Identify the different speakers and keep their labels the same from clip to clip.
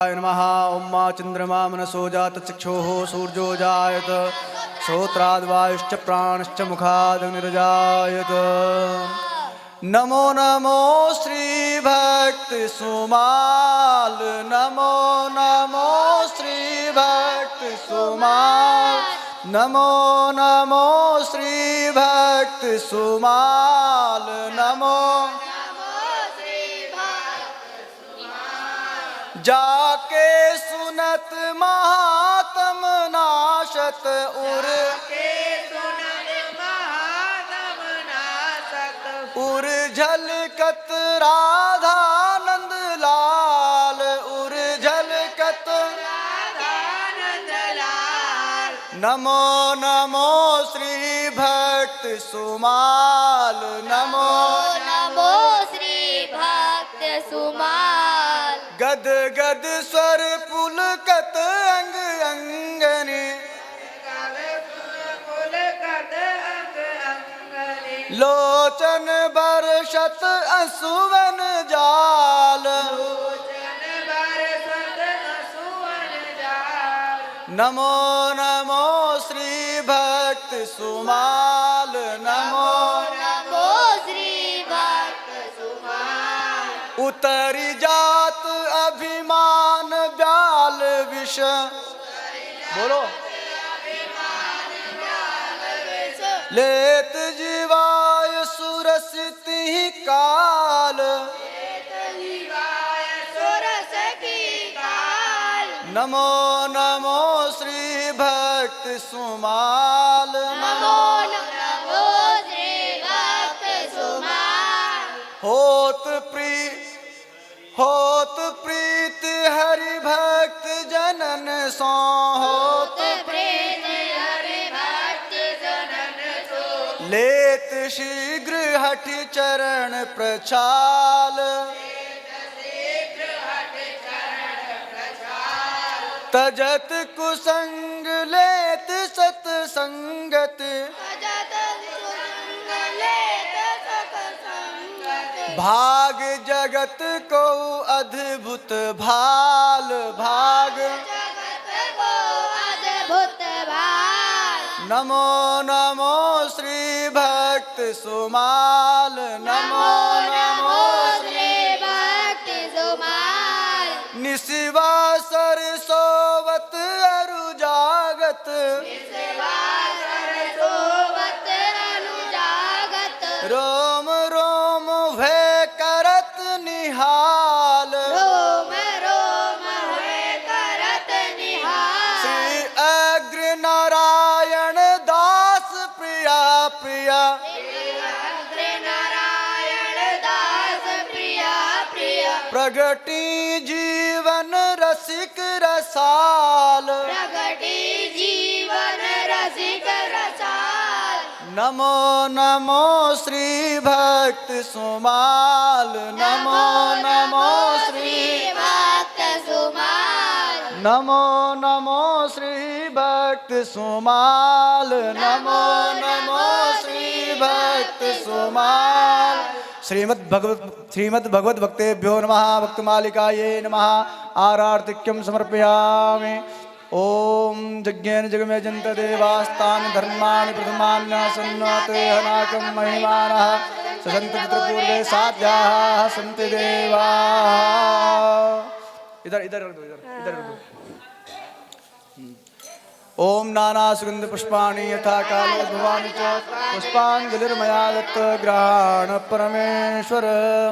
Speaker 1: नमः। ओं मा चंद्रमा मनसो जात चक्षुः सूर्यो जायत श्रोत्राद्वायुश्च प्राणश्च मुखादग्निर्जायत। नमो नमो श्री भक्ति सुमाल, नमो नमो श्री भक्ति सुमाल, नमो नमो श्री भक्ति सुमाल, नमो जाके सुनत महात्म नाशत उर, उर झलकत राधानंद लाल, उर झलकत राधानंद लाल। नमो नमो श्री भक्ति सुमाल, नमो
Speaker 2: नमो श्री भक्त सुमाल।
Speaker 1: गद गद स्वर पुलकत अंग अंगने, लोचन बरसत असुवन जाल, नमो नमो श्री भक्ति सुमाल, नमो
Speaker 2: नमो श्री भक्त सुमाल।
Speaker 1: उतरी जात अभिमान ब्याल विष, बोलो लेत जीवाय सुरसिति काल, नमो नमो श्री भक्ति सुमाल,
Speaker 2: नमो नमो श्री भक्त सुमाल।
Speaker 1: होत प्रीत हरि भक्त जनन सो, होत
Speaker 2: प्रीत हरि भक्त जनन सो।
Speaker 1: लेत शीघ्र हठि चरण प्रचाल, तजत कुसंग लेत सतसंगत, भाग जगत को अद्भुत भाल, भाग
Speaker 2: अद्भुत भाल।
Speaker 1: नमो नमो श्री भक्ति सुमाल, नमो नमो
Speaker 2: श्री भक्त सुमाल।
Speaker 1: निशिवा सरसोवत अरु जागत, रोम रोम भय करत निहाल,
Speaker 2: रोम रोम है करत निहाल।
Speaker 1: श्री अग्र नारायण दास प्रिया प्रिया,
Speaker 2: नारायण दास प्रिया प्रिया।
Speaker 1: प्रगति जीवन रसिक रसाल,
Speaker 2: प्रगति जीवन रसिक रसाल।
Speaker 1: नमो नमो श्री भक्ति सुमाल, नमो नमो श्री
Speaker 2: भक्त सुमाल।
Speaker 1: नमो नमो श्री भक्ति सुमाल, नमो नमो श्री भक्ति सुमाल। श्रीमद् भगवत भक्तेभ्यो नमः। भक्तमालिकायै नमः। आरार्तिक्यं समर्पयामि। ओम यज्ञेन जगमेजन्त देवास्तानि धर्माणि प्रथमान्यासन्नते हनाकं महिमानः ससन्त पितृपूर्वे साध्याः सन्ति देवाः। इधर इधर रख दो, इधर रख दो। ओम नाना सुगंध पुष्पाणि यथा कालोद्भवानि च पुष्पाञ्जलिर्मया दत्त ग्रहाण परमेश्वर।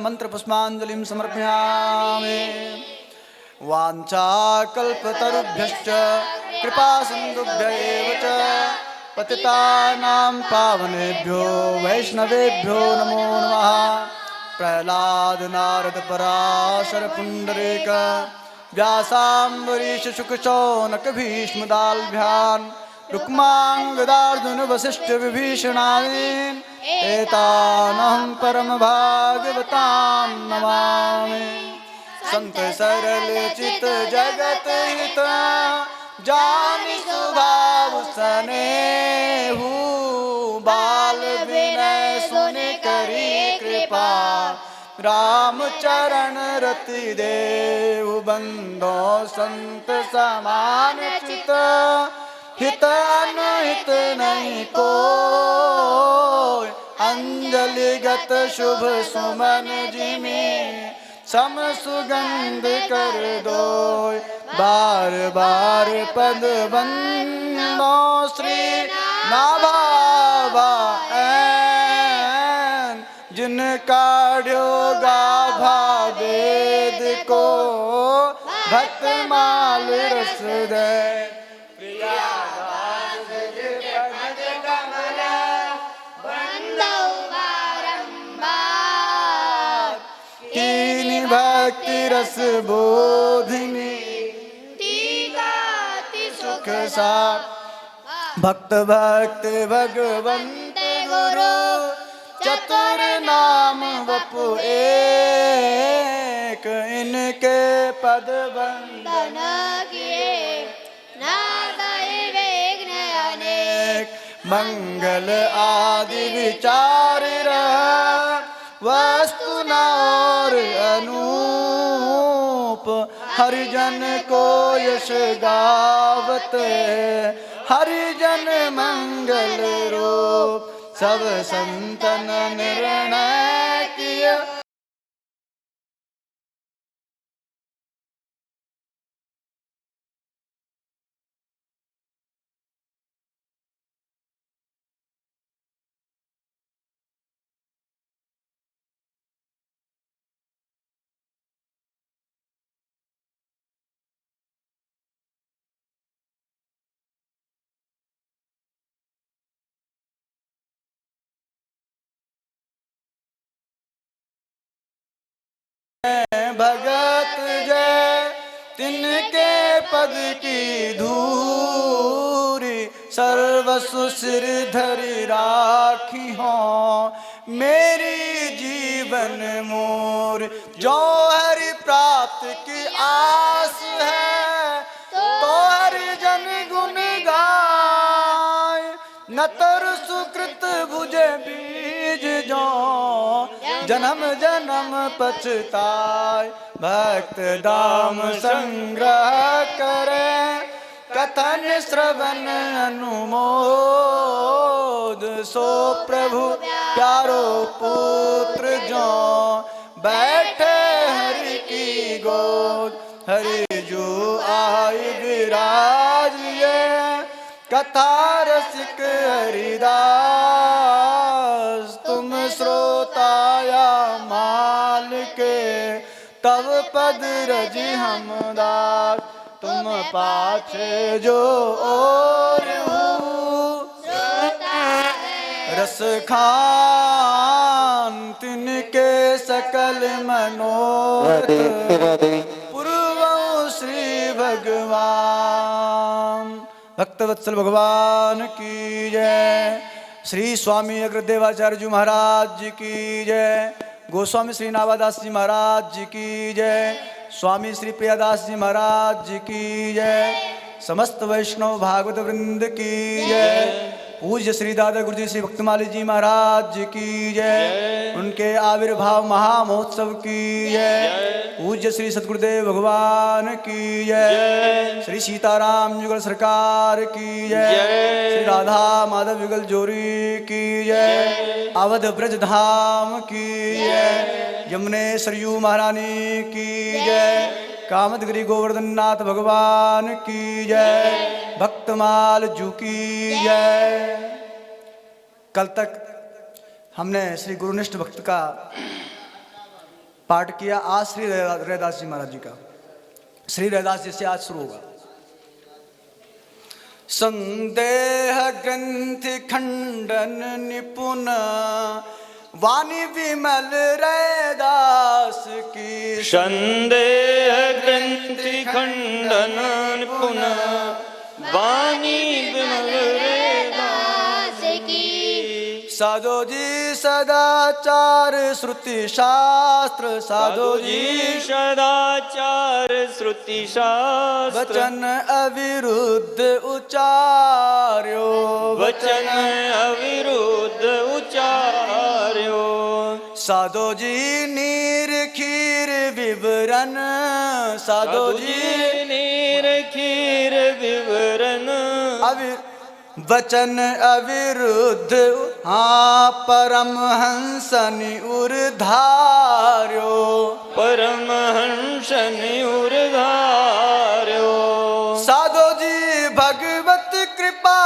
Speaker 1: मंत्र पुष्पाञ्जलिं समर्पयामि। वाञ्छाकल्पतरुभ्यश्च कृपा सिन्धुभ्य एव च पतितानां पावनेभ्यो वैष्णवेभ्यो नमो नमः। प्रह्लाद नारद पराशर पुण्डरीक व्यासाम्बरीश शुक शौनक भीष्मदाल्भ्यान् रुक्माङ्गदार्जुन वसिष्ठ विभीषणादीन् एतानहं परमभागवतां नमामि। संत सरल चित जगत हित जानि स्वभाव सनेहु। बाल विनय सुनि करी कृपा राम चरण रति देव बंदो संत समान चित हित अनहित नहीं को अंजलिगत शुभ सुमन जिमे सम सुगंध कर दो बार बार पद बंदो श्री नाभावा ऐन जिनका ड्योगा भावेद को भक्त माल रस दे भक्ति रस बोधिनी सुख सार भक्त भक्त भगवंत गुरु चतुर नाम वपु एक इनके पद वंदन किए नादय विघ्न अनेक मंगल आदि विचार वस्तु न और अनूप हरिजन को यश गावत हरिजन मंगल रूप सब संतन निर्णय किया भगत जय तिनके पद की धूरी सर्वसु सिर धरि राखी हो मेरी जीवन मोर जो हरि प्राप्त की आस है तो हरि जन गुण गाय नतर सुकृत भुजे बीज जो जन्म जन्म पछताय भक्त दाम संग्रह करे कथन श्रवण अनुमोद सो प्रभु प्यारो पुत्र जो बैठे हरि की गोद हरि जो आय विराज ये कथा रसिक हरिदास तुम श्रोताया माल के तब पद रजी हम दास तुम पाछे जो और रस खान तिनके सकल मनोरथ पूर्व श्री भगवान भक्तवत्सल भगवान की जय श्री स्वामी अग्रदेवाचार्य जी महाराज जी की जय गोस्वामी श्री नावादास जी महाराज जी की जय स्वामी श्री प्रियादास जी महाराज जी की जय समस्त वैष्णव भागवत वृंद की जय पूज्य श्री दादा गुरुजी श्री भक्तमाली जी महाराज जी की जय उनके आविर्भाव महामहोत्सव की जय पूज्य श्री सतगुरुदेव भगवान की जय श्री सीताराम युगल सरकार की जय श्री राधा माधव युगल जोरी की जय अवध ब्रज धाम की जय यमुने सरयू महारानी की जय कामदगिरी गोवर्धन नाथ भगवान की जय भक्तमाल जू की जय। कल तक हमने श्री गुरुनिष्ठ भक्त का पाठ किया। आज श्री रैदास जी महाराज जी का श्री रैदास जी से आज शुरू होगा। संदेह ग्रंथि खंडन निपुण वाणी विमल रैदास की
Speaker 3: संदेह ग्रंथि खंडन निपुण वाणी विमल रैदास की
Speaker 1: साधो जी सदाचार श्रुति शास्त्र साधो जी
Speaker 3: सदाचार श्रुति शास्त्र
Speaker 1: वचन अविरुद्ध उचार्यो
Speaker 3: वचन अविरुद्ध उचार्यो
Speaker 1: साधो जी नीर खीर विवरण साधो जी
Speaker 3: नीर खीर विवरण
Speaker 1: वचन अविरुद्ध हाँ परमहंसनि उर्धार्यो
Speaker 3: परमहंसनि उर्धार्यो
Speaker 1: साधो जी भगवत कृपा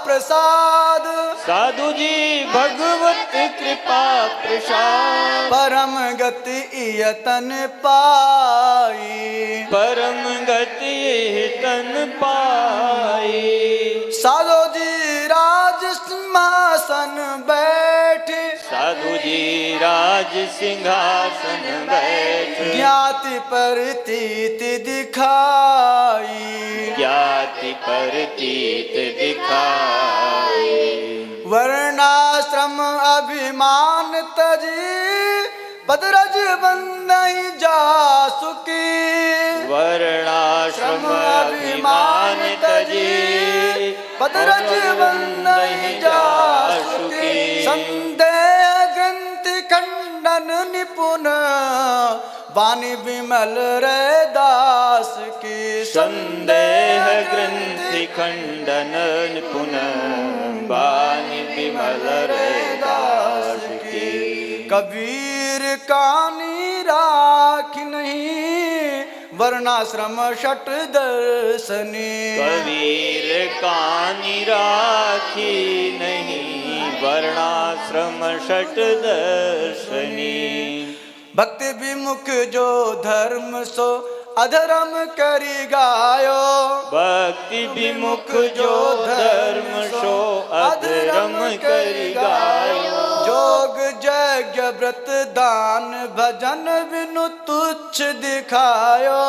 Speaker 1: प्रसाद
Speaker 3: साधु जी भगवत कृपा प्रसाद
Speaker 1: परम गति इयतन पाई
Speaker 3: परम गति तन पाई
Speaker 1: साधो जी राज सिंहासन बैठे
Speaker 3: साधु जी राज सिंहासन बैठ
Speaker 1: ज्ञाति प्रतीत दिखाई
Speaker 3: ज्ञाति प्रतीत दिखाई
Speaker 1: वर्णाश्रम अभिमान तजी बदरज बंदई जासुकी
Speaker 3: वर्णाश्रम अभिमान तजी
Speaker 1: बदरज बंदई जासुकी संदेह ग्रंथि खंडन निपुण वाणी विमल रे दास की
Speaker 3: संदेह ग्रंथि खंडन निपुण वाणी विमल रे दास की
Speaker 1: कबीर कानी राख नहीं वर्णाश्रम षट दर्शनी
Speaker 3: कबीर कानि राखी नहीं वर्णाश्रम षट दर्शनी
Speaker 1: भक्ति विमुख जो धर्म सो अधर्म करी गायो
Speaker 3: भक्ति विमुख जो धर्म सो अधर्म करि गायो
Speaker 1: जोग यज्ञ व्रत दान भजन बिनु तुच्छ दिखायो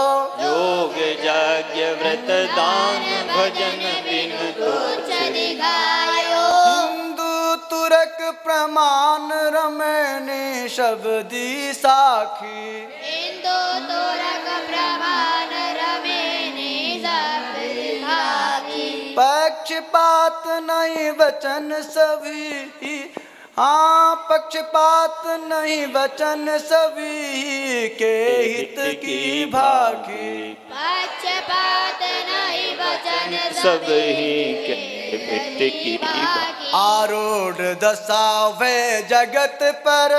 Speaker 3: योग यज्ञ व्रत दान भजन बिन तुच्छ
Speaker 2: दिखायो
Speaker 1: हिंदू तुरक प्रमाण रमैनी शब्दी साखी
Speaker 2: हिंदू तुरक प्रमाण रमेने सब दिखाई
Speaker 1: पक्षपात नहीं वचन सभी हाँ पक्षपात नहीं वचन सभी के हित की भागी
Speaker 2: पक्षपात नहीं वचन
Speaker 3: सब ही के हित की
Speaker 1: आरूढ़ दशा वे जगत पर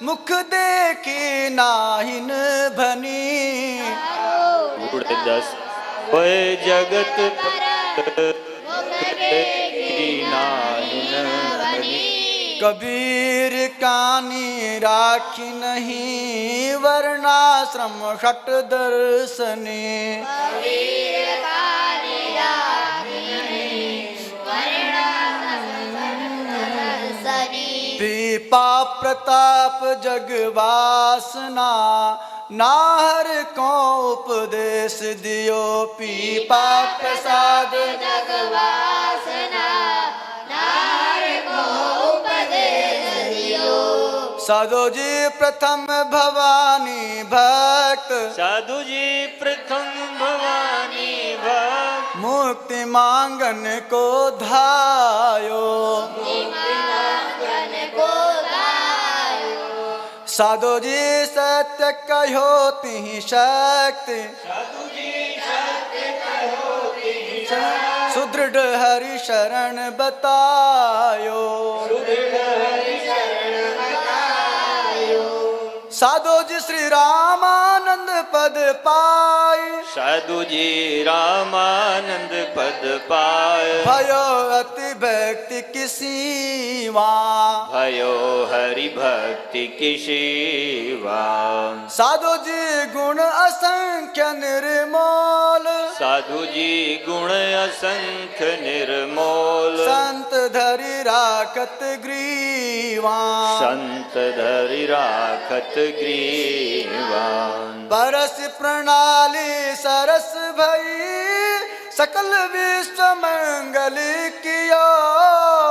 Speaker 1: मुख देखी नाहिन भनी
Speaker 3: उड़ दस ओए जगत
Speaker 1: कबीर कानी राखी नहीं वर्णाश्रम षट दर्शनी
Speaker 2: कबीर कानी राखी नहीं वर्णाश्रम
Speaker 1: पीपा प्रताप जगवासना नाहर को उपदेश दियो पीपा प्रसाद
Speaker 2: जगवासना नार को उपदेश दियो
Speaker 1: साधु जी प्रथम भवानी भक्त
Speaker 3: साधु जी प्रथम भवानी भक्त
Speaker 1: मुक्ति मांगन को धायो
Speaker 2: मांगन को गायो
Speaker 1: साधु जी सत्य कहो तिहि शक्ति सुदृढ़ हरि शरण बतायो साधु जी श्री रामानंद पद पाए
Speaker 3: साधु जी रामानंद पद पाय
Speaker 1: भयो अति भक्ति किसी वहाँ
Speaker 3: भयो हरि भक्ति की सेवा
Speaker 1: साधु जी गुण असंख्य निर्मोल
Speaker 3: साधु जी गुण असंख्य निर्मोल
Speaker 1: संत धरि राखत ग्रीवा
Speaker 3: संत धरि राखत ग्रीवान
Speaker 1: परस प्रणाली सरस भई सकल विश्व मंगल कियो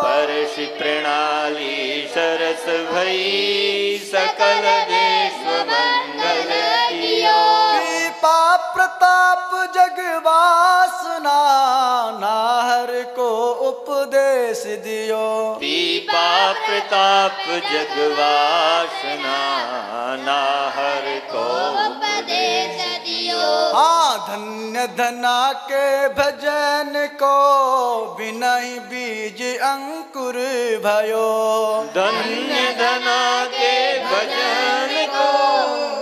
Speaker 3: परश प्रणाली सरस भई सकल विश्व मंगल कियो
Speaker 1: पीपा प्रताप जगवासना नाहर को उपदेश दियो
Speaker 3: पीपा प्रताप आप जगवासना नाहर को
Speaker 2: उपदेश दियो
Speaker 1: हाँ धन्य धना के भजन को विनय बीज अंकुर भयो।
Speaker 3: धन्य धना के भजन को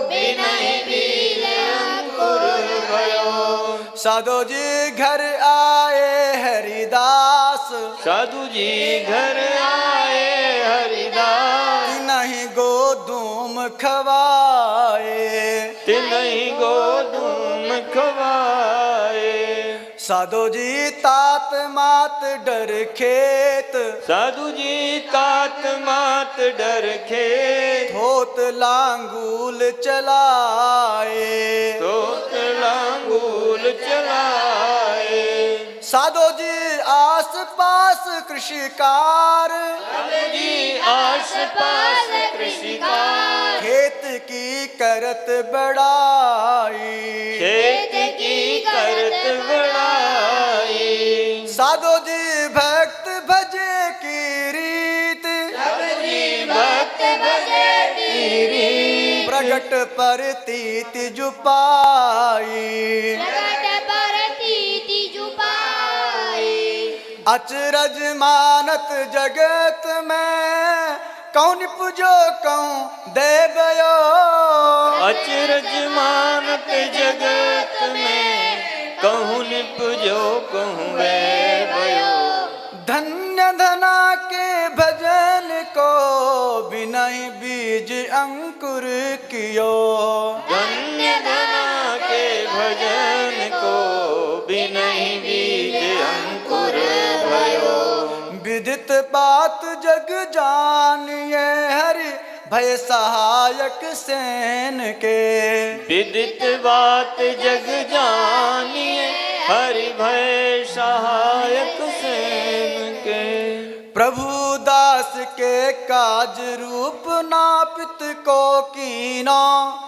Speaker 3: विनय बीज अंकुर भयो।
Speaker 1: साधु जी घर आए हरिदास
Speaker 3: साधु जी घर आए हरिदास
Speaker 1: नहीं गोदूम खवाए
Speaker 3: तिन्हीं गोदूम खवाए।
Speaker 1: साधु जी तात मात डर खेत
Speaker 3: साधु जी तात मात डर खेत
Speaker 1: होत लांगूल चलाए।
Speaker 3: तोत लांगूल चलाए।
Speaker 1: साधु जी आस पास कृषि कार
Speaker 3: साधु जी आस पास कृषि का
Speaker 1: खेत की करत बड़ाई।
Speaker 3: खेत की करत बढ़ाई।
Speaker 1: साधु जी भक्त भजे की रीत
Speaker 3: साधु जी भक्त भजे तेरी
Speaker 1: प्रगट परतीत जुपाई।
Speaker 2: प्रगट परतीति जुपाई।
Speaker 1: अचरज मानत जगत में कौन पुजो कौन देवयो।
Speaker 3: अचरज मानत जगत में कहूँ निपजो कहूँ वे भयो।
Speaker 1: धन्य धना के भजन को विनय बीज अंकुर कियो।
Speaker 3: धन्य धना के भजन को विनय बीज अंकुर भयो।
Speaker 1: विदित बात जग जानिए हरि भय सहायक सेन के।
Speaker 3: विदित बात जग जानिए हरि भय सहायक सेन के।
Speaker 1: प्रभु दास के काज रूप नापित को कीना।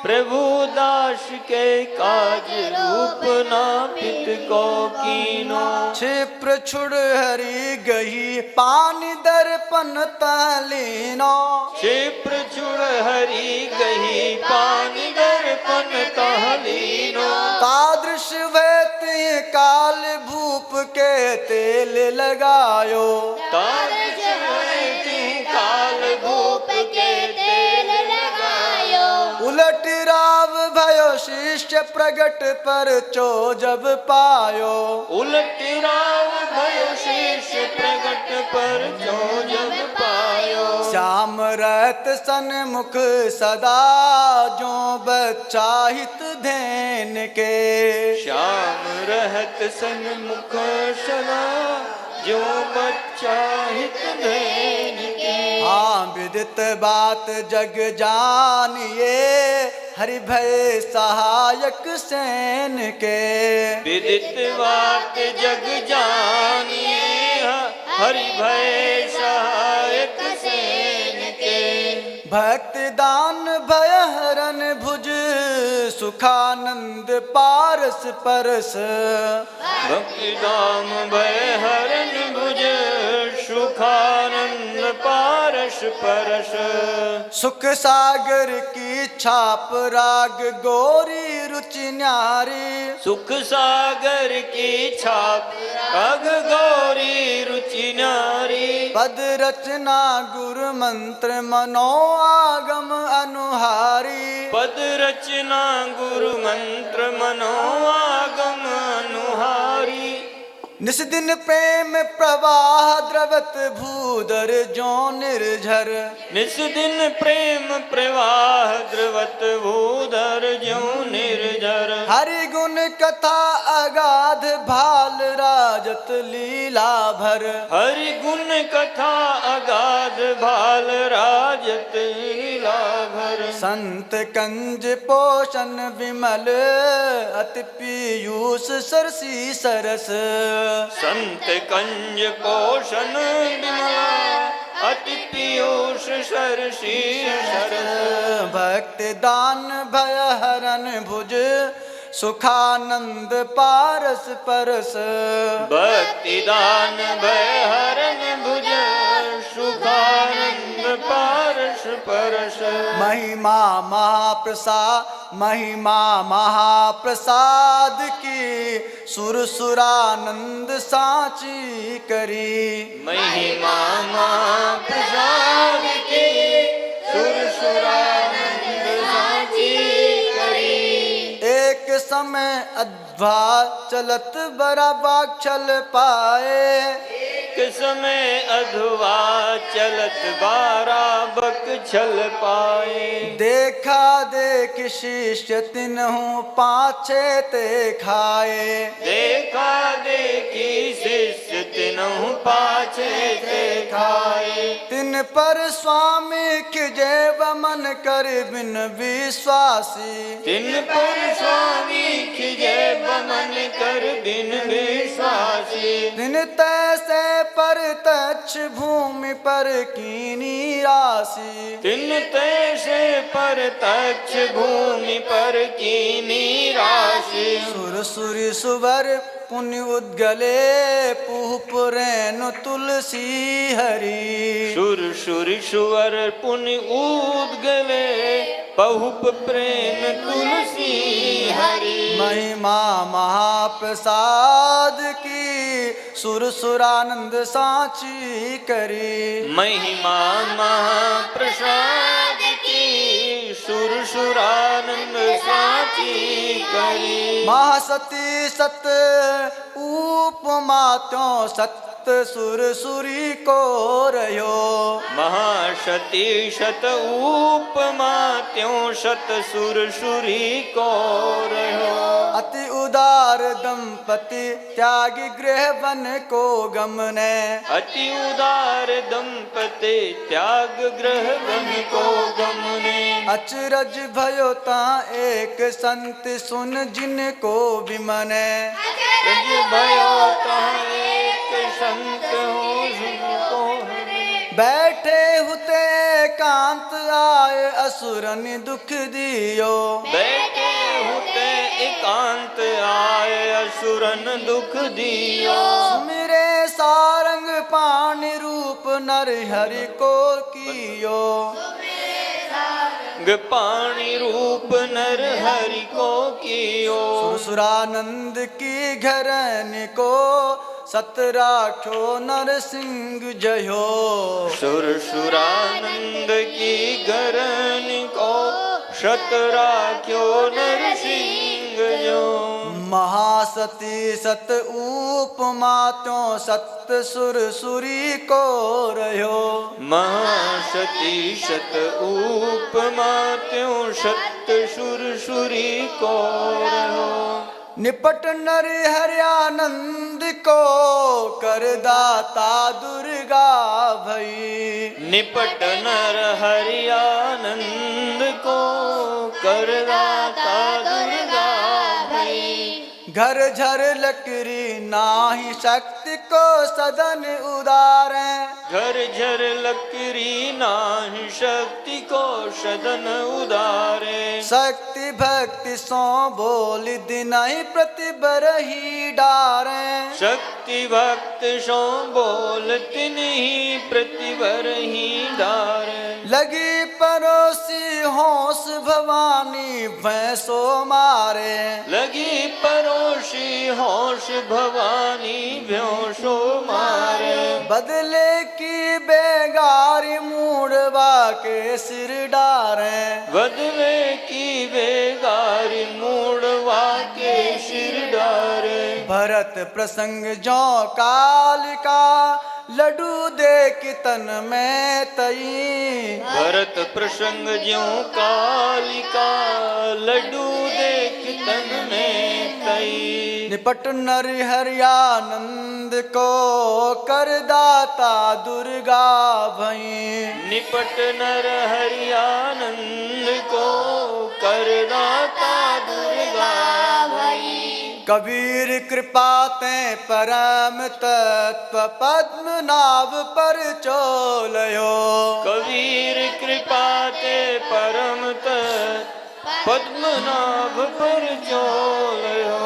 Speaker 3: प्रभु दास के काज रूप नापित को कीनो।
Speaker 1: क्षिप्र छुड़ हरि गही पानी दर्पण तलीनो।
Speaker 3: क्षिप्र छुड़ हरि गही पानी दर्पण तहलीनो।
Speaker 1: तादृश वैत्य काल भूप के तेल लगायो।
Speaker 3: तादृश वैति काल भूप के तेल लगायो।
Speaker 1: उलट राव भयो शिष्य प्रगट पर चो जब पायो।
Speaker 3: उलट राव भयो शेष प्रगट पर जो जब पायो।
Speaker 1: श्याम रहत सन्मुख सदा जो बच्चा हित धैन के।
Speaker 3: श्याम रहत सन्मुख सदा जो बच्चा हित धैन के।
Speaker 1: हाँ विदित बात जग जानिए हरि भय सहायक सेन के।
Speaker 3: विदित बात जग जानिए हरि भय सहायक सेन के।
Speaker 1: भक्ति दान भय हरन भुज सुखानंद पारस परस।
Speaker 3: भक्ति दाम भय हरन भुज सुखानंद पारस परस।
Speaker 1: सुख सागर की छाप राग गोरी रुचि न्यारी।
Speaker 3: सुख सागर की छाप अग गौरी रुचि नारी।
Speaker 1: पद रचना गुरु मंत्र मनो आगम अनुहारी।
Speaker 3: पद रचना गुरु मंत्र मनो आगम अनुहारी।
Speaker 1: निस दिन प्रेम प्रवाह द्रवत भूधर जो निर्झर।
Speaker 3: निस दिन प्रेम प्रवाह द्रवत भूधर जो निर्झर।
Speaker 1: हरि गुण कथा अगाध भाल राजत लीला भर।
Speaker 3: हरि गुण कथा अगाध भाल राजत लीला भर।
Speaker 1: संत कंज पोषण विमल अति पीयूष सरसी सरस।
Speaker 3: संत कंज पोषण विमला अति पीयूष सरसी सरस।
Speaker 1: भक्ति दान भय हरन भुज सुखानंद पारस परस।
Speaker 3: भक्ति दान भय हरन भुज सुखानंद पारस परस
Speaker 1: महिमा महाप्रसाद की सुरसुरानंद साची करी।
Speaker 3: महिमा महाप्रसाद की सुरसुरानंद साची करी।
Speaker 1: एक समय अध्वा चलत बराबर चल पाए।
Speaker 3: एक समय अधवा चलत बारा बक छल पाए।
Speaker 1: देखा देख शिष्य तिन्हु पाछे ते खाए।
Speaker 3: देखा देखी शिष्य तिन्हु पाछे ते खाए।
Speaker 1: तिन पर स्वामी खिजे मन कर बिन विश्वासी।
Speaker 3: तिन पर स्वामी खिजे बमन कर बिन विश्वासी।
Speaker 1: तिन तैसे पर तच्छ भूमि पर कीनी राशि।
Speaker 3: तिन तैसे पर तच्छ भूमि पर कीनी राशि।
Speaker 1: सुर सुरी सुवर पुण्य उद्गले पुह रेनु तुलसी हरि।
Speaker 3: सुर सुर सुवर पुण्य उद्गले पहुप प्रेम तुलसी हरि।
Speaker 1: महिमा महाप्रसाद की सुरसुरानंद साची करी।
Speaker 3: महिमा महाप्रसाद की सुरसुरानंद साची करी।
Speaker 1: महासती सत उपमा त्यों सत सुर सुरी को रहो।
Speaker 3: महाशती शत उपमा त्यों शत सुर सुरी को रहो।
Speaker 1: अति उदार दंपति त्यागी गृह वन को गमने।
Speaker 3: अति उदार दंपति त्याग ग्रह वन को गमने।
Speaker 1: अचरज भयो ता एक संत सुन जिनको विमने।
Speaker 3: रज भयो तहाँ एक संत हो जिनको
Speaker 1: बैठे हुते कांत आए असुरन दुख दियो।
Speaker 3: बैठे होते एकांत आए असुरन दुख दियो।
Speaker 1: सुमिरे सारंग पाणि रूप नर हरि को कियो।
Speaker 3: पाणी रूप नर हरि को कियो।
Speaker 1: सुरसुरानंद की घरन को सत राखो नर सिंह जयो।
Speaker 3: सुरसुरानंद की घरन को शत राख्यो नर सिंह जो।
Speaker 1: महासती सत उपमा त्यों सत सुर सुरी को रहो।
Speaker 3: महासती शत उपमा त्यों शत सुर सुरी को रहो।
Speaker 1: निपट नर हरियानंद को कर दाता दुर्गा भई।
Speaker 3: निपट नर हरियानंद को कर दाता दुर्गा भई।
Speaker 1: घर झर लकड़ी नाही शक्ति को सदन उदारे।
Speaker 3: घर झर लकड़ी नाही शक्ति को सदन उदारे।
Speaker 1: शक्ति भक्ति सो बोल दिनाई प्रतिबर ही डारे।
Speaker 3: शक्ति भक्त सो बोल तिन्ही प्रतिबर ही डारे।
Speaker 1: लगी परोसी होश भवानी भैंसो मारे।
Speaker 3: लगी परोशी होश भवानी भ्योशो मारे।
Speaker 1: बदले की बेगारी मूढ़वा के सिर डारे।
Speaker 3: बदले की बेगारी मूढ़वा के सिर डारे।
Speaker 1: भरत प्रसंग जो कालिका लड्डू देख तन में तई।
Speaker 3: भरत प्रसंग ज्यों कालिका लड्डू देख तन में तई।
Speaker 1: निपट नर हरियानंद को कर दाता दुर्गा भई।
Speaker 3: निपट नर हरियानंद को कर दाता दुर्गा भई।
Speaker 1: कबीर कृपा ते परम तत्व पद्म नाभ पर चोलयो।
Speaker 3: कबीर कृपा ते परम तत्व पद्मनाभ पर चोलयो।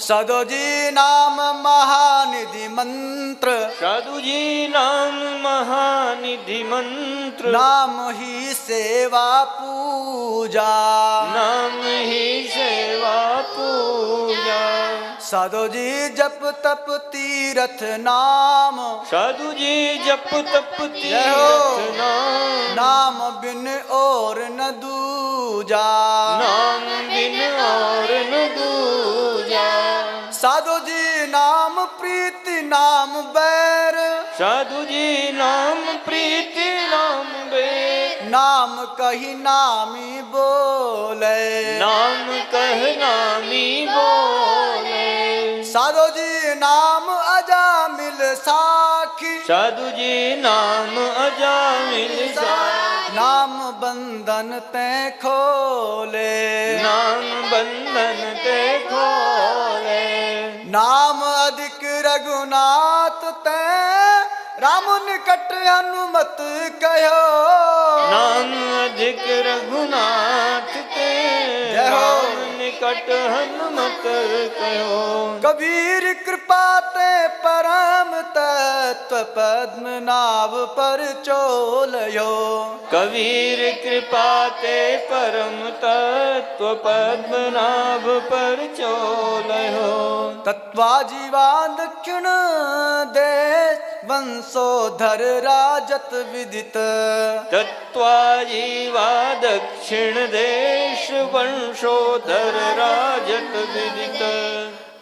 Speaker 1: साधु जी नाम महानिधि मंत्र,
Speaker 3: साधु जी नाम महानिधि मंत्र,
Speaker 1: नाम ही सेवा पूजा,
Speaker 3: नाम ही सेवा पूजा।
Speaker 1: साधु जी जप तप तीरथ नाम,
Speaker 3: साधु जी जप तप
Speaker 1: जय हो।
Speaker 3: तीरथ नाम,
Speaker 1: नाम बिन और न दूजा,
Speaker 3: नाम बिन और न दूजा।
Speaker 1: साधु जी नाम प्रीति नाम बैर,
Speaker 3: साधु जी नाम प्रीति नाम बेद,
Speaker 1: नाम कही नामी बोले,
Speaker 3: नाम कह नामी बोले।
Speaker 1: साधु जी नाम अजामिल साखी,
Speaker 3: साधु जी नाम अजामिल साखी,
Speaker 1: नाम बंधन ते खोले,
Speaker 3: नाम बंधन ते खोले।
Speaker 1: नाम अधिक रघुनाथ ते, राम निकट हनुमत कहो,
Speaker 3: नाम अधिक रघुनाथ ते,
Speaker 1: जय हो।
Speaker 3: राम निकट हनुमत कहो।
Speaker 1: कबीर कृपा ते परम तत्व पद्मनाभ पर चोलयो,
Speaker 3: कबीर कृपा ते परम तत्व पद्मनाभ पर चोलयो।
Speaker 1: तत्वा जीवा दक्षिण देश वंशोधर राजत विदित,
Speaker 3: तत्वा जीवा दक्षिण देश वंशोधर राजत विदित।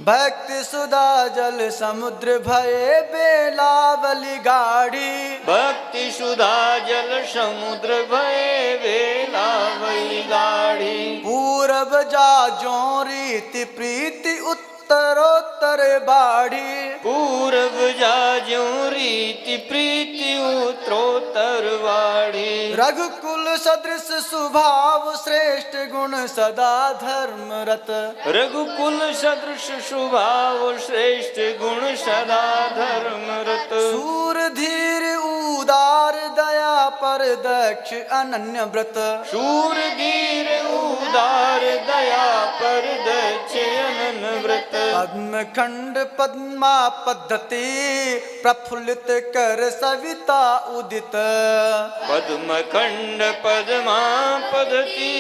Speaker 1: भक्ति सुधा जल समुद्र भये बेलावली गाड़ी,
Speaker 3: भक्ति सुधा जल समुद्र भय वेलावली गाढ़ी।
Speaker 1: पूरब जाजो रीति प्रीति उत्तरोत्तर बाढ़ी,
Speaker 3: पूर्व जाजो रीति प्रीति उत्तरोत्तर वाढ़ी।
Speaker 1: रघुकुल सदृश स्वभाव श्रेष्ठ गुण सदा धर्म रत,
Speaker 3: रघुकुल सदृश स्वभाव श्रेष्ठ गुण सदा धर्म रत।
Speaker 1: सूर धीर उदार दया पर दक्ष अनन्य व्रत,
Speaker 3: शूर धीर उदार दया पर दक्ष अनन व्रत।
Speaker 1: पद्म खंड पद्मा पद्धति प्रफुल्लित कर सविता उदित,
Speaker 3: पद्म खंड पद्मा पद्धति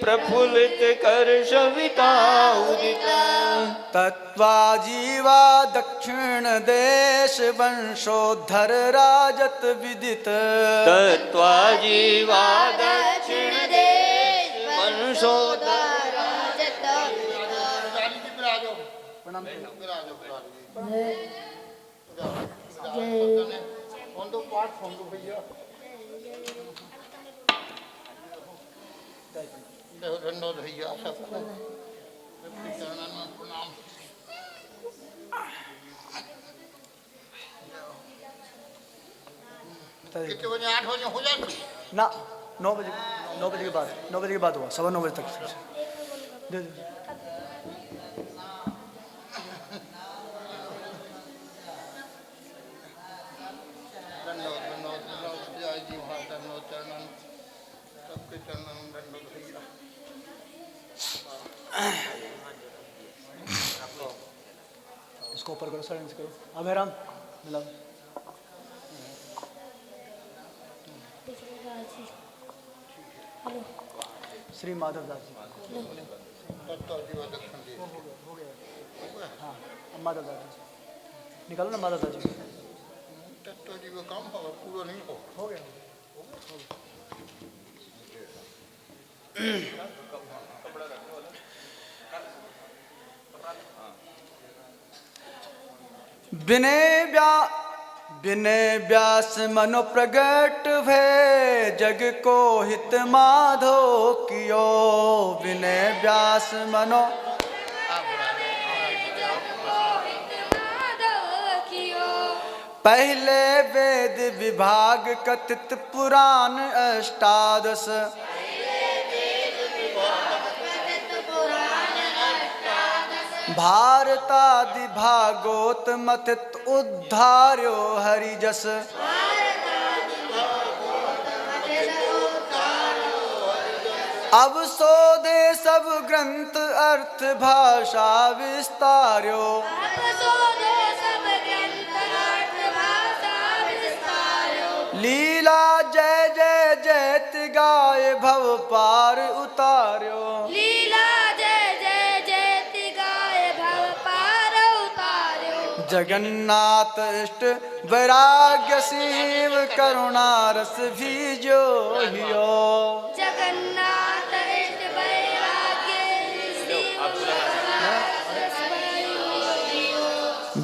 Speaker 3: प्रफुल्लित कर सविता उदित।
Speaker 1: तत्वा जीवा दक्षिण देश वंशोधर राजत विदित,
Speaker 3: तत्वा जीवा दक्षिण देश वंशोधर।
Speaker 4: कितने बजे 8 बजे हो जाती
Speaker 1: ना 9 बजे के बाद 9 बजे के बाद हुआ 9:15 बजे तक दे दो।
Speaker 4: सबके चरणों में दंडवत भैया।
Speaker 1: इसको ऊपर करो सर, करो अभयराम मिलाओ। श्री माधव दास जी
Speaker 4: तत्व जीवा दक्षिण देश।
Speaker 1: हो गया। हाँ माधव दास जी निकालो ना, माधव दास जी
Speaker 4: तत्व जीवा काम होगा, पूरा नहीं हो
Speaker 1: गया। विनय व्यास मनो प्रगट भय, जग को हित माधो कियो। विनय व्यास मनो पहले वेद विभाग कथित पुराण अष्टादश, भारतादि भागवत मथित उद्धार्यो हरिजस। अब सोदे सब ग्रंथ अर्थ भाषा विस्तार्यो लीला जय जय जयत गाय भव पार उतार्यो जगन्नाथ इष्ट वैराग्य शिव करुणा रस भी जो हियो
Speaker 2: जगन्नाथ इष्ट वैराग्य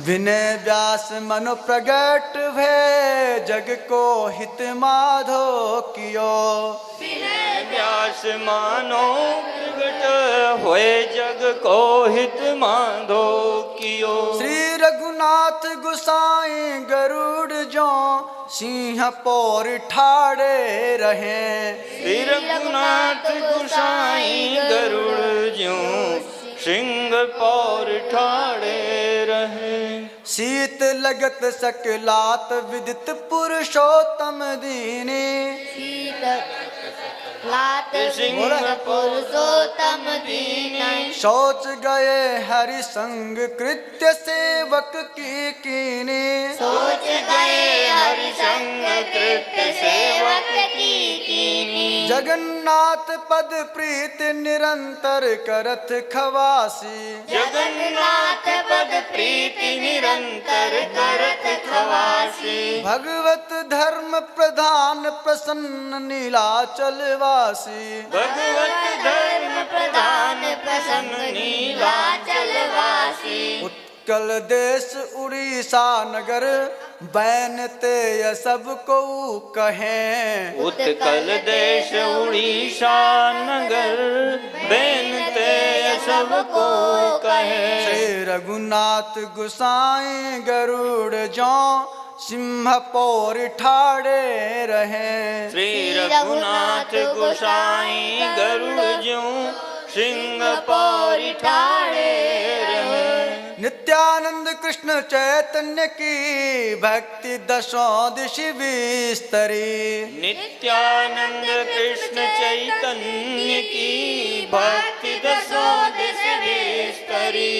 Speaker 1: विनय व्यास मनु प्रगट भय जग को हित माधो कियो
Speaker 3: व्यास मानो प्रगट होए जग को हित माधो कियो
Speaker 1: श्री रघुनाथ गुसाई गरुड़ जो सिंह पोर ठाड़े रहे
Speaker 3: श्री रघुनाथ गुसाई गरुड़ ज्यों सिंह पौर ठाड़े रहे
Speaker 1: शीत लगत सकलात विदित पुरुषोत्तम दीने
Speaker 2: लात
Speaker 3: सिंह
Speaker 2: पुरुषोत्तम दीन
Speaker 1: शौच गए हरि संग कृत्य सेवक की कीने
Speaker 2: सोच गए हरि संग कृत्य सेवक की कीनी
Speaker 1: जगन्नाथ पद प्रीत निरंतर करत खवासी
Speaker 3: जगन्नाथ पद प्रीति निरंतर करत खवासी
Speaker 1: भगवत धर्म प्रधान प्रसन्न नीलाचल वासी
Speaker 3: भगवत धर्म प्रधान प्रसन्न नीलाचलवासी
Speaker 1: उत्कल देश उड़ीसा नगर बैनते य सब को कहें
Speaker 3: उत्कल देश उड़ीसा नगर बेनते सबको कहे
Speaker 1: श्री रघुनाथ गुसाई गरुड़ जो सिंह पोर ठाड़े रहे
Speaker 3: श्री रघुनाथ गोसाई गरुड़ ज्यों सिंह पौरी ठाड़े रहे
Speaker 1: नित्यानंद कृष्ण चैतन्य की भक्ति दशों दिश विस्तरी
Speaker 3: नित्यानंद कृष्ण चैतन्य की भक्ति दसों दिश विस्तरी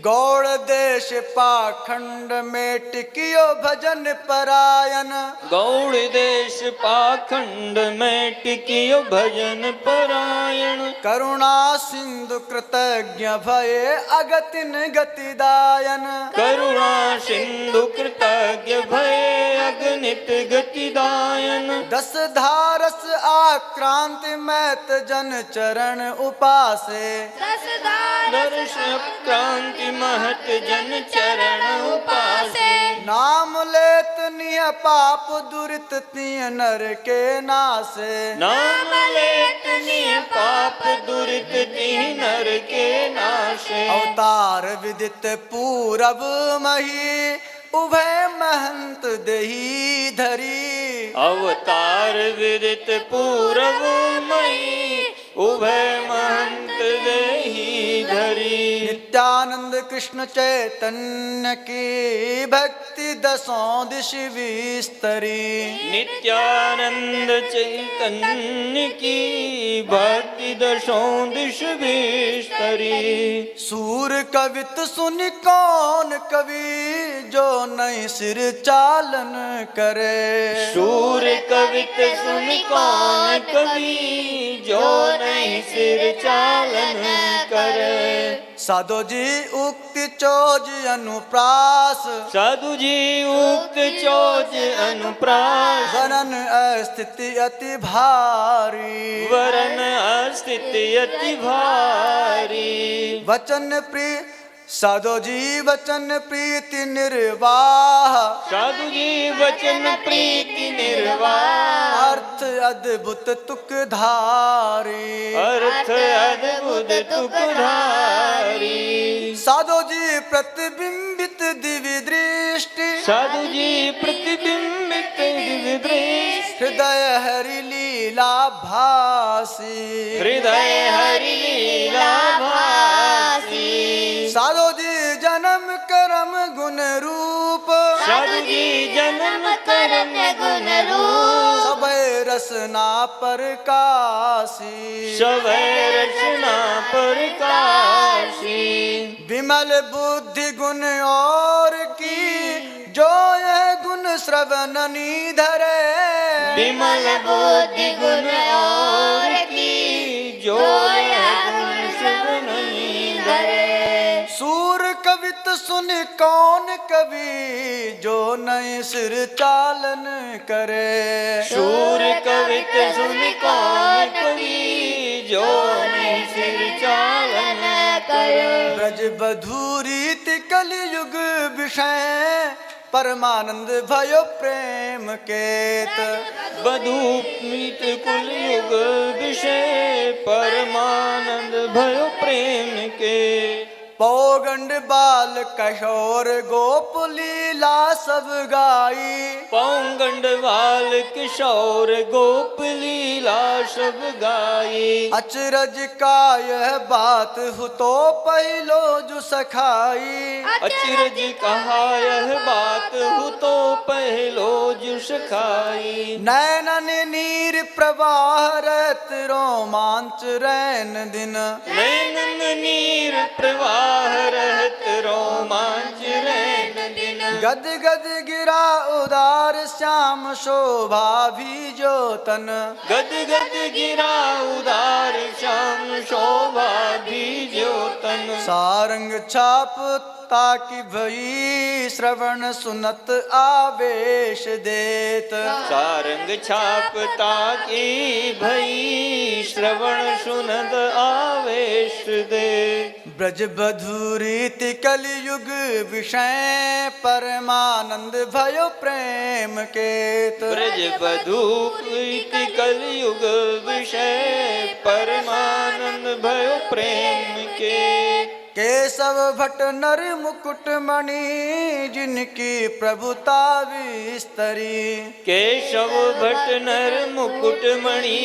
Speaker 1: गौड़ देश पाखंड में टिकियो भजन परायण
Speaker 3: गौड़ देश पाखंड में टिकियो भजन परायण
Speaker 1: करुणा सिंधु कृतज्ञ भये अगतिन गतिदायन
Speaker 3: करुणा सिंधु कृतज्ञ भय अगणित गतिदायन
Speaker 1: दस धारस आक्रांति मैत जन चरण उपासे
Speaker 3: दर्श क्रांति महत जन चरण उपासे
Speaker 1: नाम लेत निय पाप दुरित तिय नर के नासे
Speaker 3: नाम लेत निय पाप दुरित तिह नर के नाशे
Speaker 1: अवतार विदित पूरब मही उभय महंत देही धरी
Speaker 3: अवतार विदित पूरब मई उभय महंत देही धरी
Speaker 1: नित्यानंद कृष्ण चैतन्य की भक्ति दसों दिश विस्तरी
Speaker 3: नित्यानंद चैतन्य की भक्ति दशों दिश विस्तरी
Speaker 1: सूर कवित सुन कौन कवि जो नहीं सिर चालन करे
Speaker 3: शूर कवित सुन कौन कवि जो नहीं सिर चालन करे
Speaker 1: साधो जी उक्ति चोज अनुप्रास
Speaker 3: साधु जी उक्त चोज अनुप्रास
Speaker 1: वरन अस्थिति अति भारी
Speaker 3: वरन अस्थिति अति भारी
Speaker 1: वचन प्रिय साधो जी वचन प्रीति निर्वाह
Speaker 3: साधु जी वचन प्रीति निर्वाह
Speaker 1: अर्थ अद्भुत तुक धारी
Speaker 3: अर्थ अद्भुत तुकधारी
Speaker 1: साधो जी प्रतिबिंबित दिव्य दृष्टि
Speaker 3: साधु जी प्रतिबिंबित दिव्य दृष्टि
Speaker 1: हृदय हरि लीला भासी
Speaker 3: हृदय हरि लीला भासी
Speaker 1: साधो जी जन्म कर्म गुण रूप
Speaker 3: साधु जी जन्म करन गुण रूप
Speaker 1: सबे रसना प्रकाशी
Speaker 3: सवै रचना प्रकाशी
Speaker 1: विमल बुद्धि गुण और की जो यह गुण श्रवण निधरे
Speaker 3: विमल बुद्धि गुण और की जो यह गुण श्रवण धरे
Speaker 1: सूर कवित सुन कौन कवि जो नए सिर चालन करे
Speaker 3: शूर कवित सुन कौन कवि जो नहीं सिर चालन करे
Speaker 1: ब्रज बधूरीत कलयुग विषय परमानंद भयो प्रेम केत
Speaker 3: बधूमित कुल युग विषय परमानंद भयो प्रेम के
Speaker 1: पौगंड बाल किशोर गोप लीला सब गाई
Speaker 3: पौंगंड बाल किशोर गोप लीला सब गाई
Speaker 1: अचरज का यह बात हो तो पहलो जो सखाई
Speaker 3: अचरज कहा यह बात हो तो पहलो जुष खाई
Speaker 1: नैनन नीर प्रवाह रत रोमांच रैन दिन
Speaker 3: नैनन नीर प्रवाह रहत रोमांच रैन दिन
Speaker 1: गद गद गिरा उदार श्याम शोभा भी जो तन
Speaker 3: गद गद गिरा उदार श्याम शोभा भी ज्योतन
Speaker 1: सारंग छाप ताकि भई श्रवण सुनत आवेश देत
Speaker 3: सारंग छापता की भई श्रवण सुनद आवेश दे
Speaker 1: ब्रज बधुरीति कलयुग विषय परमानंद भयो प्रेम केत
Speaker 3: ब्रज बधूप कलयुग विषय परमानंद भयो प्रेम के
Speaker 1: केशव भट्ट नर मुकुट मणि जिनकी प्रभुता विस्तरी
Speaker 3: केशव भट्ट नर मुकुट मणि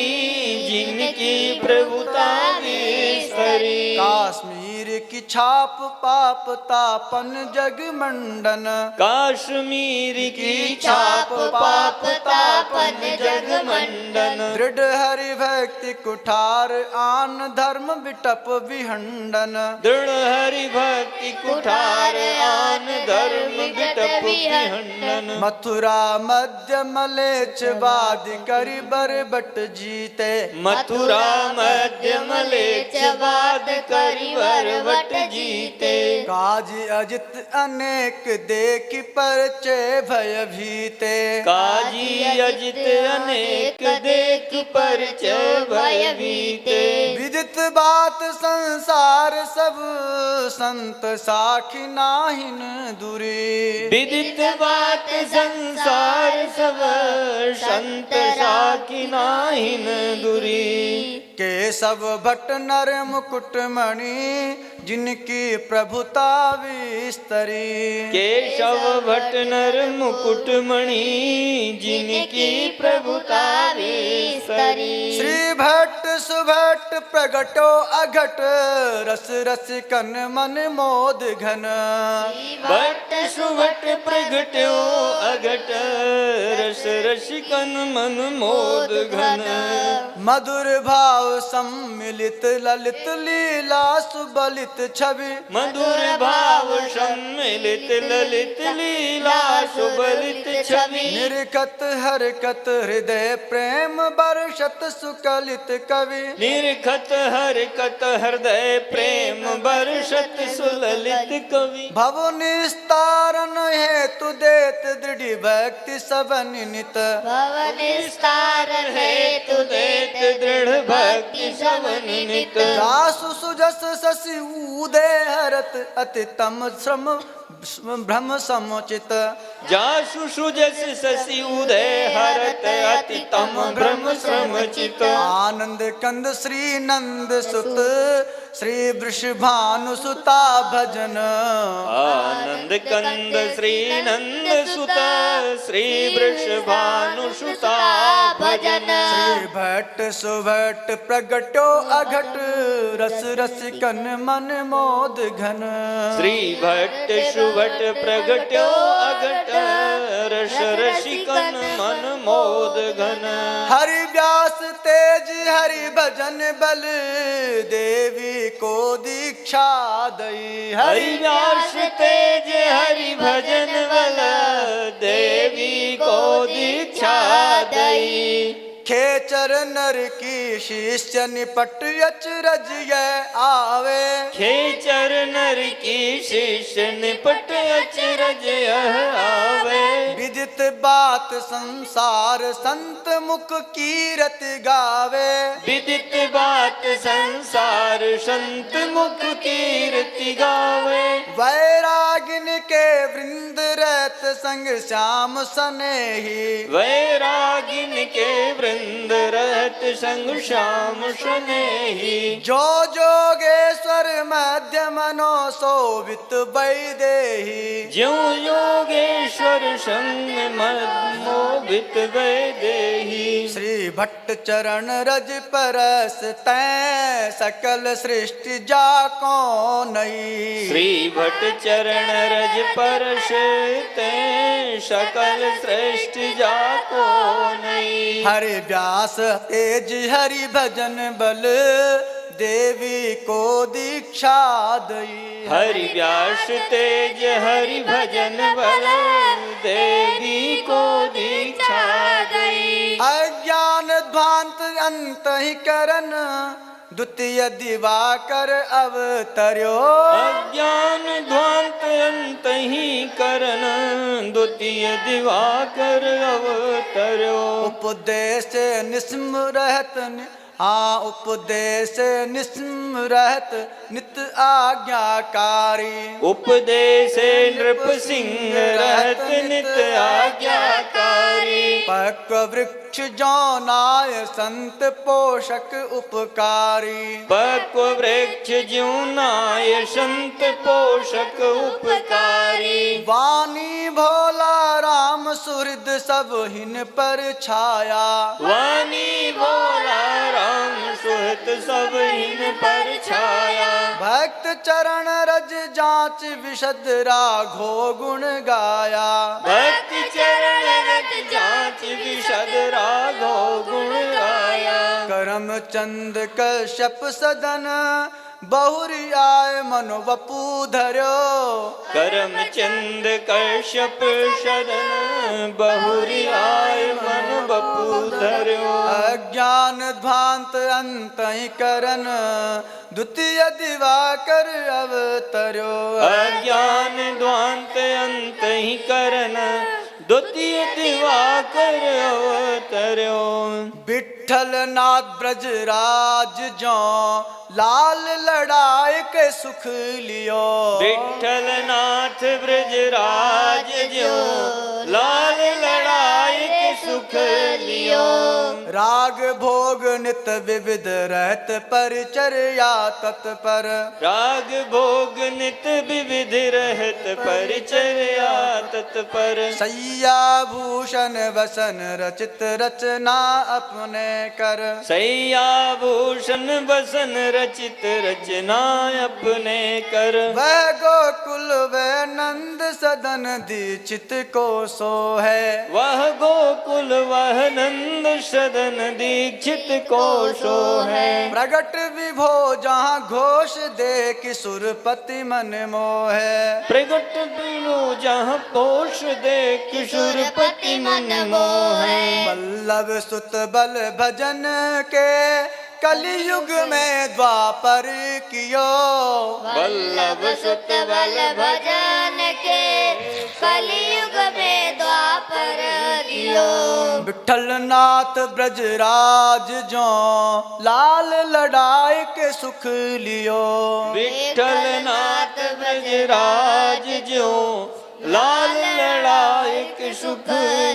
Speaker 3: जिनकी प्रभुता विस्तरी
Speaker 1: काश्मीर की छाप पाप तापन जग मंडन
Speaker 3: काश्मीर की छाप पाप तापन जग मंडन
Speaker 1: दृढ़ हरि भक्ति कुठार आन धर्म बिटप विहंडन
Speaker 3: दृढ़ हरि भक्ति कुठार आन धर्म बिटप विहंडन
Speaker 1: मथुरा मध्य मलेच वाद करि बर बट जीते
Speaker 3: मथुरा मध्य मलेच वाद करिवर वट जीते
Speaker 1: काजी अजित अनेक देख परचय भय भीते
Speaker 3: काजी अजित अनेक देख परिचय भय भीते
Speaker 1: विदित बात संसार सब संत साखी नाहिन दूरी
Speaker 3: विदित बात संसार सब संत साखी नाहिन दुरी
Speaker 1: केशव भट्ट नर मुकुट मणि जिनकी प्रभुता विस्तरी
Speaker 3: केशव भट्ट नर मुकुट मणि जिनकी प्रभुता विस्तरी
Speaker 1: श्री भट्ट सुभट्ट प्रगटो अघट रस रसिकन मन मोद घन
Speaker 3: भट्ट सुभट प्रगट्यो अघट रस रसिकन मन मोद घन
Speaker 1: मधुर भाव सम्मिलित ललित लीला सुबलित छवि
Speaker 3: मधुर भाव सम्मिलित ललित लीला सुबलित छवि
Speaker 1: निरखत हरकत हृदय प्रेम बरसत सुकलित कवि
Speaker 3: निरखत हरकत हृदय प्रेम बरसत सुललित कवि
Speaker 1: भव निस्तारण हेतु देत दृढ़ भक्ति सबन नित
Speaker 2: भवन विस्तार हेतु
Speaker 3: देत दृढ़ भक्ति सवन नित
Speaker 1: जासु सुजस शशि उदय हरत अति तम श्रम भ्रम समुचित
Speaker 3: जासु सुजस शशि उदय हरत अति तम भ्रम श्रमचित
Speaker 1: आनंद कंद श्री नंद सुत श्री वृषभानु सुता भजन
Speaker 3: आनंद कंद श्री नंद सुता श्री वृषभानुसुता भजन
Speaker 1: श्री भट्ट सुभट प्रगटो अघट रस रसिकन मन मोद घन
Speaker 3: श्री भट्ट सुभट प्रगट्यो अघट रस रसिकन मन मोद घन
Speaker 1: हरि व्यास तेज हरि भजन बल देवी को दीक्षा दई
Speaker 3: हरि व्यास तेज हरि भजन बल देवी को दीक्षा दई
Speaker 1: खेचर नर की शिष्य निपट अचरज ये आवे
Speaker 3: खेचर नर की शिष्य निपट अचरज यह आवे
Speaker 1: विदित बात संसार संत मुख कीरत गावे
Speaker 3: विदित बात संसार संत मुख कीर्ति गावे
Speaker 1: वैरागिन के वृंद रहत संग श्याम सनेही
Speaker 3: वैरागिन के वृंद रहत संग श्याम स्नेही
Speaker 1: जो जोगेश्वर मध्य मनो सोवित वैदेही
Speaker 3: ज्यों योगेश्वर संग मोहित वैदेही
Speaker 1: श्री भट्ट चरण रज परस तै सकल सृष्टि जाको नई
Speaker 3: श्री भट्ट चरण रज परस ते सकल सृष्टि जाको नहीं
Speaker 1: हरि व्यास तेज हरि भजन बल देवी को दीक्षा दई
Speaker 3: हरि व्यास तेज हरि भजन बल देवी को दीक्षा दई
Speaker 1: अज्ञान ध्वांत अंत ही करन द्वितीय दिवाकर अवतर्यो
Speaker 3: अज्ञान ध्वांत अंत ही करन द्वितीय दिवाकर अवतर्यो
Speaker 1: उपदेश निस्मृहत उपदेश निस्मृहत नित आज्ञाकारी
Speaker 3: उपदेश नृप सिंह रहत नित आज्ञाकारी
Speaker 1: पक्व वृक्ष जौनाय संत पोषक उपकारी
Speaker 3: पक्व वृक्ष ज्यूनाय संत पोषक उपकारी
Speaker 1: वाणी भोला राम सुहृद सब हिन पर छाया
Speaker 3: वाणी भोला राम सुहृद सब हिन पर छाया
Speaker 1: भक्त चरण रज जांच विशद राघो गुण गाया
Speaker 3: भक्ति चरण रत जांच विशद राघो गुण गाया
Speaker 1: करम चंद कश्यप सदन बहुरी आय मनो वपू धर्यो
Speaker 3: करम चंद कश्यप शरण बहुरी आय मन बपू धर्यो
Speaker 1: अज्ञान ध्वांत अंत ही करन द्वितीय दिवाकर अवतर्यो
Speaker 3: अज्ञान ध्वांत अंत ही करन द्वितीय दिवाकर अवतर्यो
Speaker 1: विठल नाथ ब्रजराज जो लाल लड़ाई के सुख लियो
Speaker 3: विठल नाथ ब्रजराज जो लाल लड़ाई के सुख लियो
Speaker 1: राग भोग नित विविध रहत परिचर्या तत्पर
Speaker 3: राग भोग नित विविध रहत परिचर्या तत्पर
Speaker 1: सैया भूषण वसन रचित रचना अपने कर
Speaker 3: सैया भूषण बसन रचित रचना अपने कर
Speaker 1: वह गोकुल वह नंद सदन दीक्षित को सो है
Speaker 3: वह गोकुल वह नंद सदन दीक्षित को सो है
Speaker 1: प्रगट विभो जहाँ घोष दे किशोरपति मन मोह
Speaker 3: प्रगट बिनु जहाँ पोष दे किशोरपति मन मोह
Speaker 1: वल्लभ सुत बल भजन के कलयुग में द्वापर कियो
Speaker 3: वल्लभ सुत
Speaker 2: बल भजन के कलयुग में द्वापर दियो
Speaker 1: विठल नाथ ब्रजराज जो लाल लड़ाई के सुख लियो
Speaker 3: विठल नाथ ब्रजराज जो लाल लड़ाई के सुख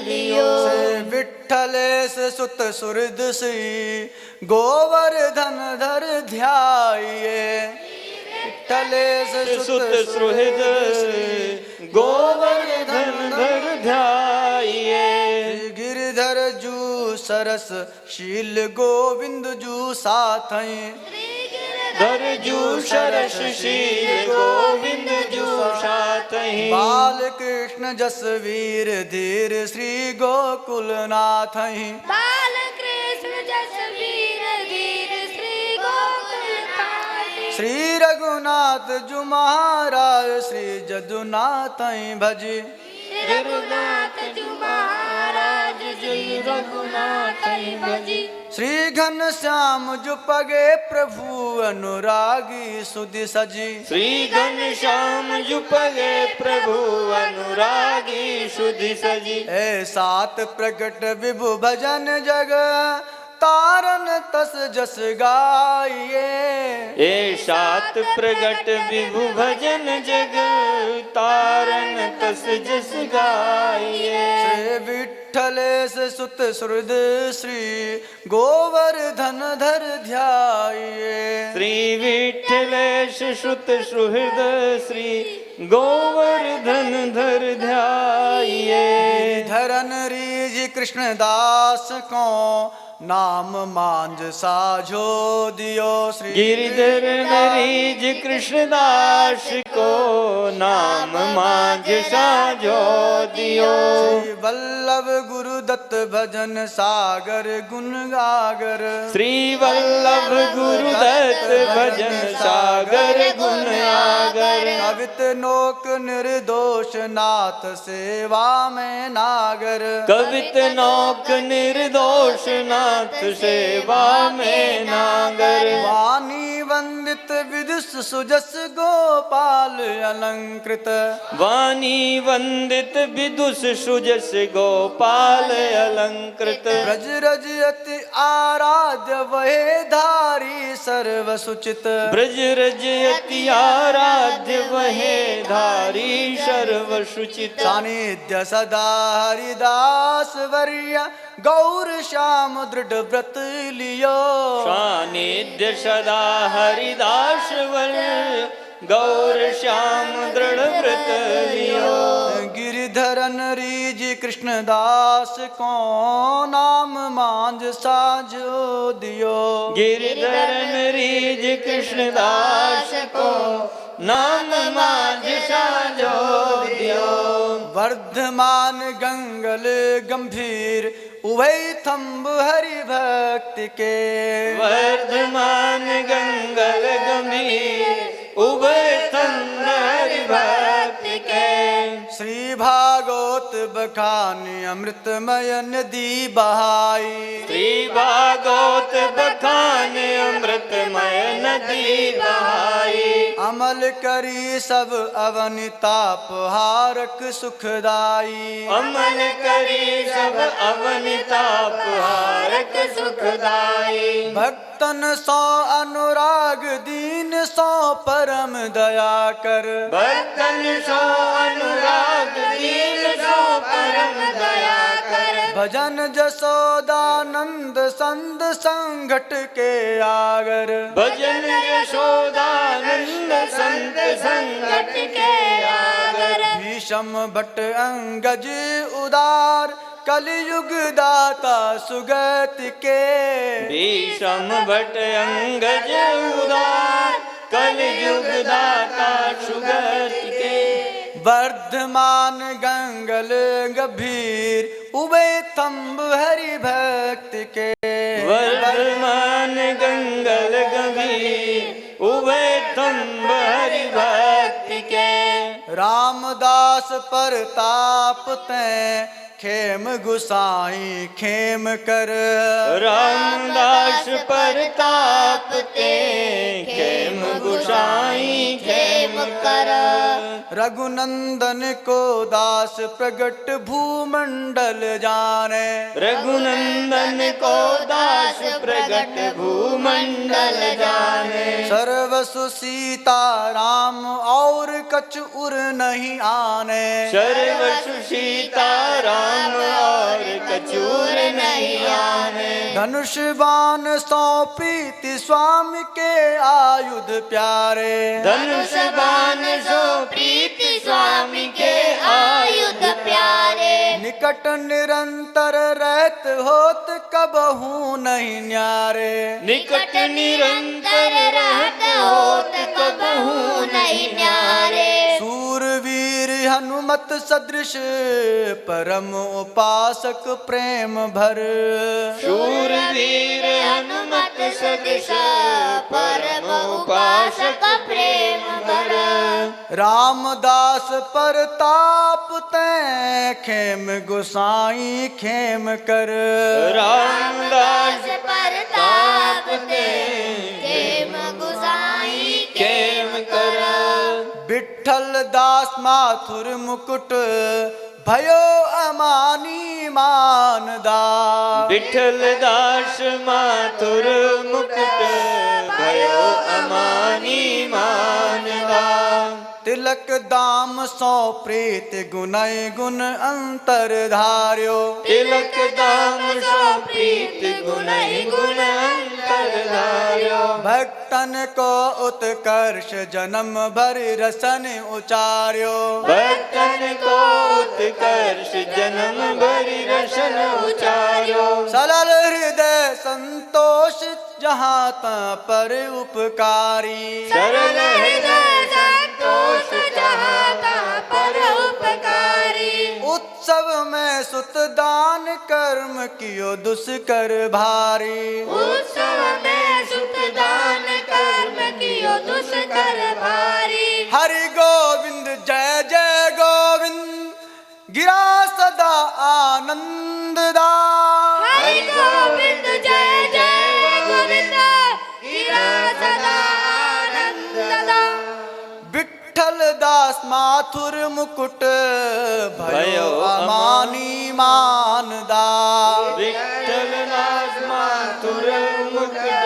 Speaker 3: लियो
Speaker 1: से विठलेश सुत सुहृद श्री गोवर्धन धर ध्याये विठलेश
Speaker 3: सुत सुहृद
Speaker 1: सरस शील गोविंद जू साथई
Speaker 3: दरजू सरस शील गोविंद जू साथहि
Speaker 1: बाल कृष्ण जस वीर धीर श्री गोकुल नाथई
Speaker 2: बाल कृष्ण जस वीर धीर श्री गोकुल नाथहि
Speaker 1: श्री रघुनाथ जू महाराज श्री जदुनाथई भजी
Speaker 2: रघुनाथ जू महाराज श्री रघुनाथ भजी
Speaker 1: श्री घन श्याम जू पगे प्रभु अनुरागी सुधि सजी
Speaker 3: श्री घनश्याम जुपगे प्रभु अनुरागी सुधि सजी
Speaker 1: ए सात प्रकट विभु भजन जग तारन तस जस गाइए
Speaker 3: ए सात प्रगट विभु भजन जग तारन तस जस गाइए
Speaker 1: श्री विठ्ठलेश सुत सुहृद श्री गोवर्धन धर ध्याइए
Speaker 3: श्री विठ्ठलेश श्रुत सुहृद श्री गोवर्धन धर ध्याइए
Speaker 1: धरन रीज कृष्णदास को नाम मांझ साझो दियो श्री
Speaker 3: गिरिधर नरीज कृष्णदास को नाम मांझ साझो दियो
Speaker 1: श्री वल्लभ गुरु दत्त भजन सागर गुण गागर
Speaker 3: श्री वल्लभ गुरुदत्त भजन सागर गुण आगर
Speaker 1: कवित नोक निर्दोष नाथ सेवा में नागर
Speaker 3: कवित नौक निर्दोष नाथ सेवा में नागर
Speaker 1: वाणी वंदित विदुष सुजस गोपाल अलंकृत
Speaker 3: वाणी वंदित विदुष सुजस गोपाल अलंकृत
Speaker 1: ब्रज रज अति आराध्य वहे धारी सर्व सुचित
Speaker 3: ब्रज रज अति आराध्य वहे धारी सर्व सुचित
Speaker 1: सानिध्य सदा हरिदास वर्य गौर श्याम दृढ़ व्रत लियो
Speaker 3: सानिध्य सदा हरिदास वर गौर श्याम दृढ़ व्रत लियो
Speaker 1: गिरिधरन रीज कृष्णदास को नाम मांझ साझो दियो
Speaker 3: गिरिधरन रीज कृष्णदास को नाम मांझ साझो दियो
Speaker 1: वर्धमान गंगल गंभीर उभय थम्ब हरि भक्ति के
Speaker 3: वर्धमान गंगल गंभीर उभय थम्ब हरि भक्ति के
Speaker 1: श्री भागवत बखानी अमृतमय नदी बहाई
Speaker 3: श्री भागवत बखान अमृतमय नदी बहाई
Speaker 1: अमल करी सब अवनिताप हारक सुखदाई
Speaker 3: अमल करी सब अवनिताप हारक सुखदाई
Speaker 1: भक्तन सो अनुराग दीन सो परम दया कर
Speaker 3: भक्तन सो अनुराग दीन सो परम दया कर
Speaker 1: भजन जसोदानंद संद संघट के आगर
Speaker 3: भजन यशोदानंद संत संगत के आगर
Speaker 1: भीषम भट्ट अंगज उदार कलयुग दाता सुगति के
Speaker 3: भीषम भट्ट अंगज उदार कलयुग दाता सुगत के
Speaker 1: वर्धमान गंगल गंभीर उभय थम्ब हरि भक्ति के
Speaker 3: वर्धमान गंगल गंभीर उभय थम्ब हरि भक्ति के
Speaker 1: रामदास परताप तैं खेम गुसाई खेम कर
Speaker 3: रामदास परताप ते खेम गुसाई खेम कर
Speaker 1: रघुनंदन को दास प्रगट भूमंडल जाने
Speaker 3: रघुनंदन को दास प्रगट भूमंडल जाने
Speaker 1: सर्वसु सीता राम और कछ उर नहीं आने
Speaker 3: सर्वसु सीता राम और कचूर नहीं आने
Speaker 1: धनुष बाण सौंपी स्वामी के आयुध प्यारे
Speaker 3: धनुष बाण सो प्रीति स्वामी के आयुध प्यारे
Speaker 1: निकट निकट निरंतर रहत होत कबहू नहीं न्यारे।
Speaker 3: निकट निरंतर रहत होत कबहू नहीं न्यारे।
Speaker 1: सूरवीर हनुमत सदृश परम उपासक प्रेम भर।
Speaker 3: शूरवीर हनुमत सदृश परम उपासक प्रेम भर।
Speaker 1: रामदास परताप तैं खेम गोसाई खेम कर।
Speaker 3: रामदास
Speaker 2: परताप ते खेम गुसाई
Speaker 3: खेम कर।
Speaker 1: विठल दास माथुर मुकुट भयो अमानी मानदा।
Speaker 3: विठल दास माथुर मुकुट भयो अमानी मानदा।
Speaker 1: तिलक दाम सौ प्रीत गुनय गुण अंतर धार्यो।
Speaker 3: तिलक दाम सो प्रीत गुणै गुण अंतर धार्यो।
Speaker 1: भक्तन को उत्कर्ष जन्म भर रसन उचार्यो।
Speaker 3: भक्तन को उत्कर्ष जन्म भरि रसन उचार्यो।
Speaker 1: सरल हृदय संतोष जहाँ तहाँ पर उपकारी।
Speaker 3: सरल हृदय
Speaker 2: संतोष जहाँ तहाँ पर उपकारी।
Speaker 1: उत्सव में सुत दान कर्म कियो दुष्कर भारी।
Speaker 2: उत्सव में सुत दान कर्म कियो दुष्कर भारी।
Speaker 1: हरि गोविंद जय जय गोविंद गिरा सदा आनंद दा।
Speaker 2: हरि गोविंद जय जय गोविंद गिरा सदा आनंद दा।
Speaker 1: विठल दास माथुर मुकुट भयो अमानी मानदा।
Speaker 3: विठ्ठल दास माथुर मुकुट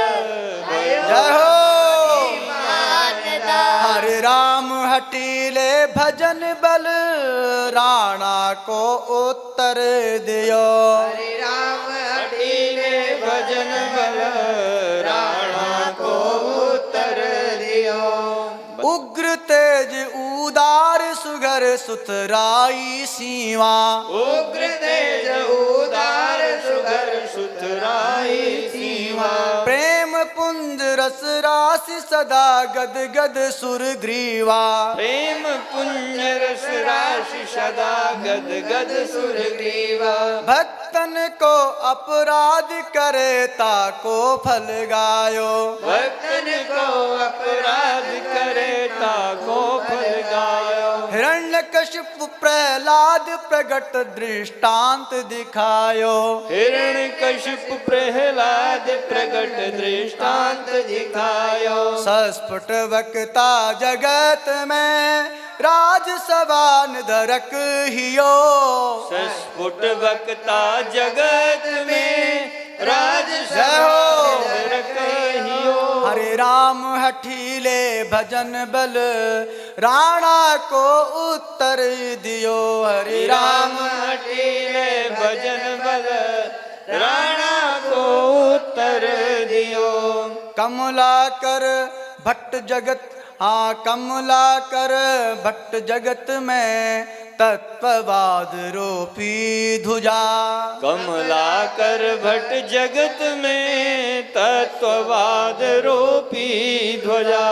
Speaker 3: भयो
Speaker 1: जय हो
Speaker 2: मानदा।
Speaker 1: हरे राम हटीले भजन बल राणा को उत्तर दियो।
Speaker 3: हठीले भजन बल राणा को उत्तर दियो।
Speaker 1: उग्र तेज उदार सुगर सुतराई सीमा।
Speaker 3: उग्र तेज उदार सुगर सुतराई सीमा।
Speaker 1: प्रेम पुंज रस राशि सदा गद गद सुर ग्रीवा।
Speaker 3: प्रेम पुण्य रस राशि सदा गद गद सुर ग्रीवा।
Speaker 1: भक्तन को अपराध करे ताको फल गायो।
Speaker 3: भक्तन को अपराध करे ताको फल गायो।
Speaker 1: हिरण्यकशिपु प्रहलाद प्रगट दृष्टांत दिखायो।
Speaker 3: हिरण्यकशिपु प्रहलाद प्रगट दृष्टांत दिखायो।
Speaker 1: सस्फुट वक्ता जगत में राजसभा निधरक हियो।
Speaker 3: सस्फुट वक्ता जगत में
Speaker 1: जय हो।
Speaker 3: कहियो।
Speaker 1: हरे राम हठीले भजन बल राणा को उत्तर दियो। हरे राम
Speaker 3: हठीले भजन बल राणा को उत्तर दियो।
Speaker 1: कमलाकर भट्ट जगत कमलाकर भट्ट जगत में तत्ववाद रोपी ध्वजा।
Speaker 3: कमलाकर भट्ट जगत में तत्ववाद रोपी ध्वजा।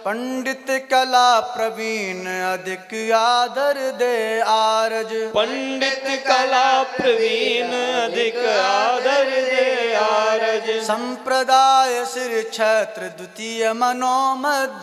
Speaker 1: पंडित कला प्रवीण अधिक आदर दे आरज।
Speaker 3: पंडित कला प्रवीण अधिक आदर दे आरज।
Speaker 1: संप्रदाय सिर छत्र द्वितीय मनोमध्वाचारज।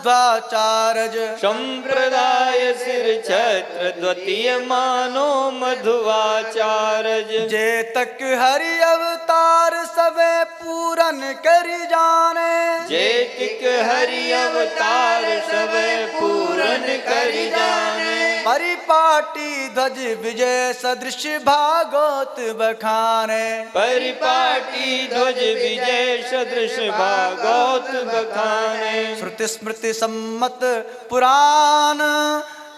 Speaker 3: संप्रदाय सिर छत्र द्वितीय मानो मध्वाचारज।
Speaker 1: जे तक हरि अवतार सबे पूरन करि जाने।
Speaker 3: जेतिक हरि अवतार सबे पूरन करि जाने।
Speaker 1: परिपाटी ध्वज विजय सदृश भागवत बखाने।
Speaker 3: परिपाटी ध्वज विजय सदृश भागवत बखाने।
Speaker 1: श्रुति स्मृति सम्मत पुराण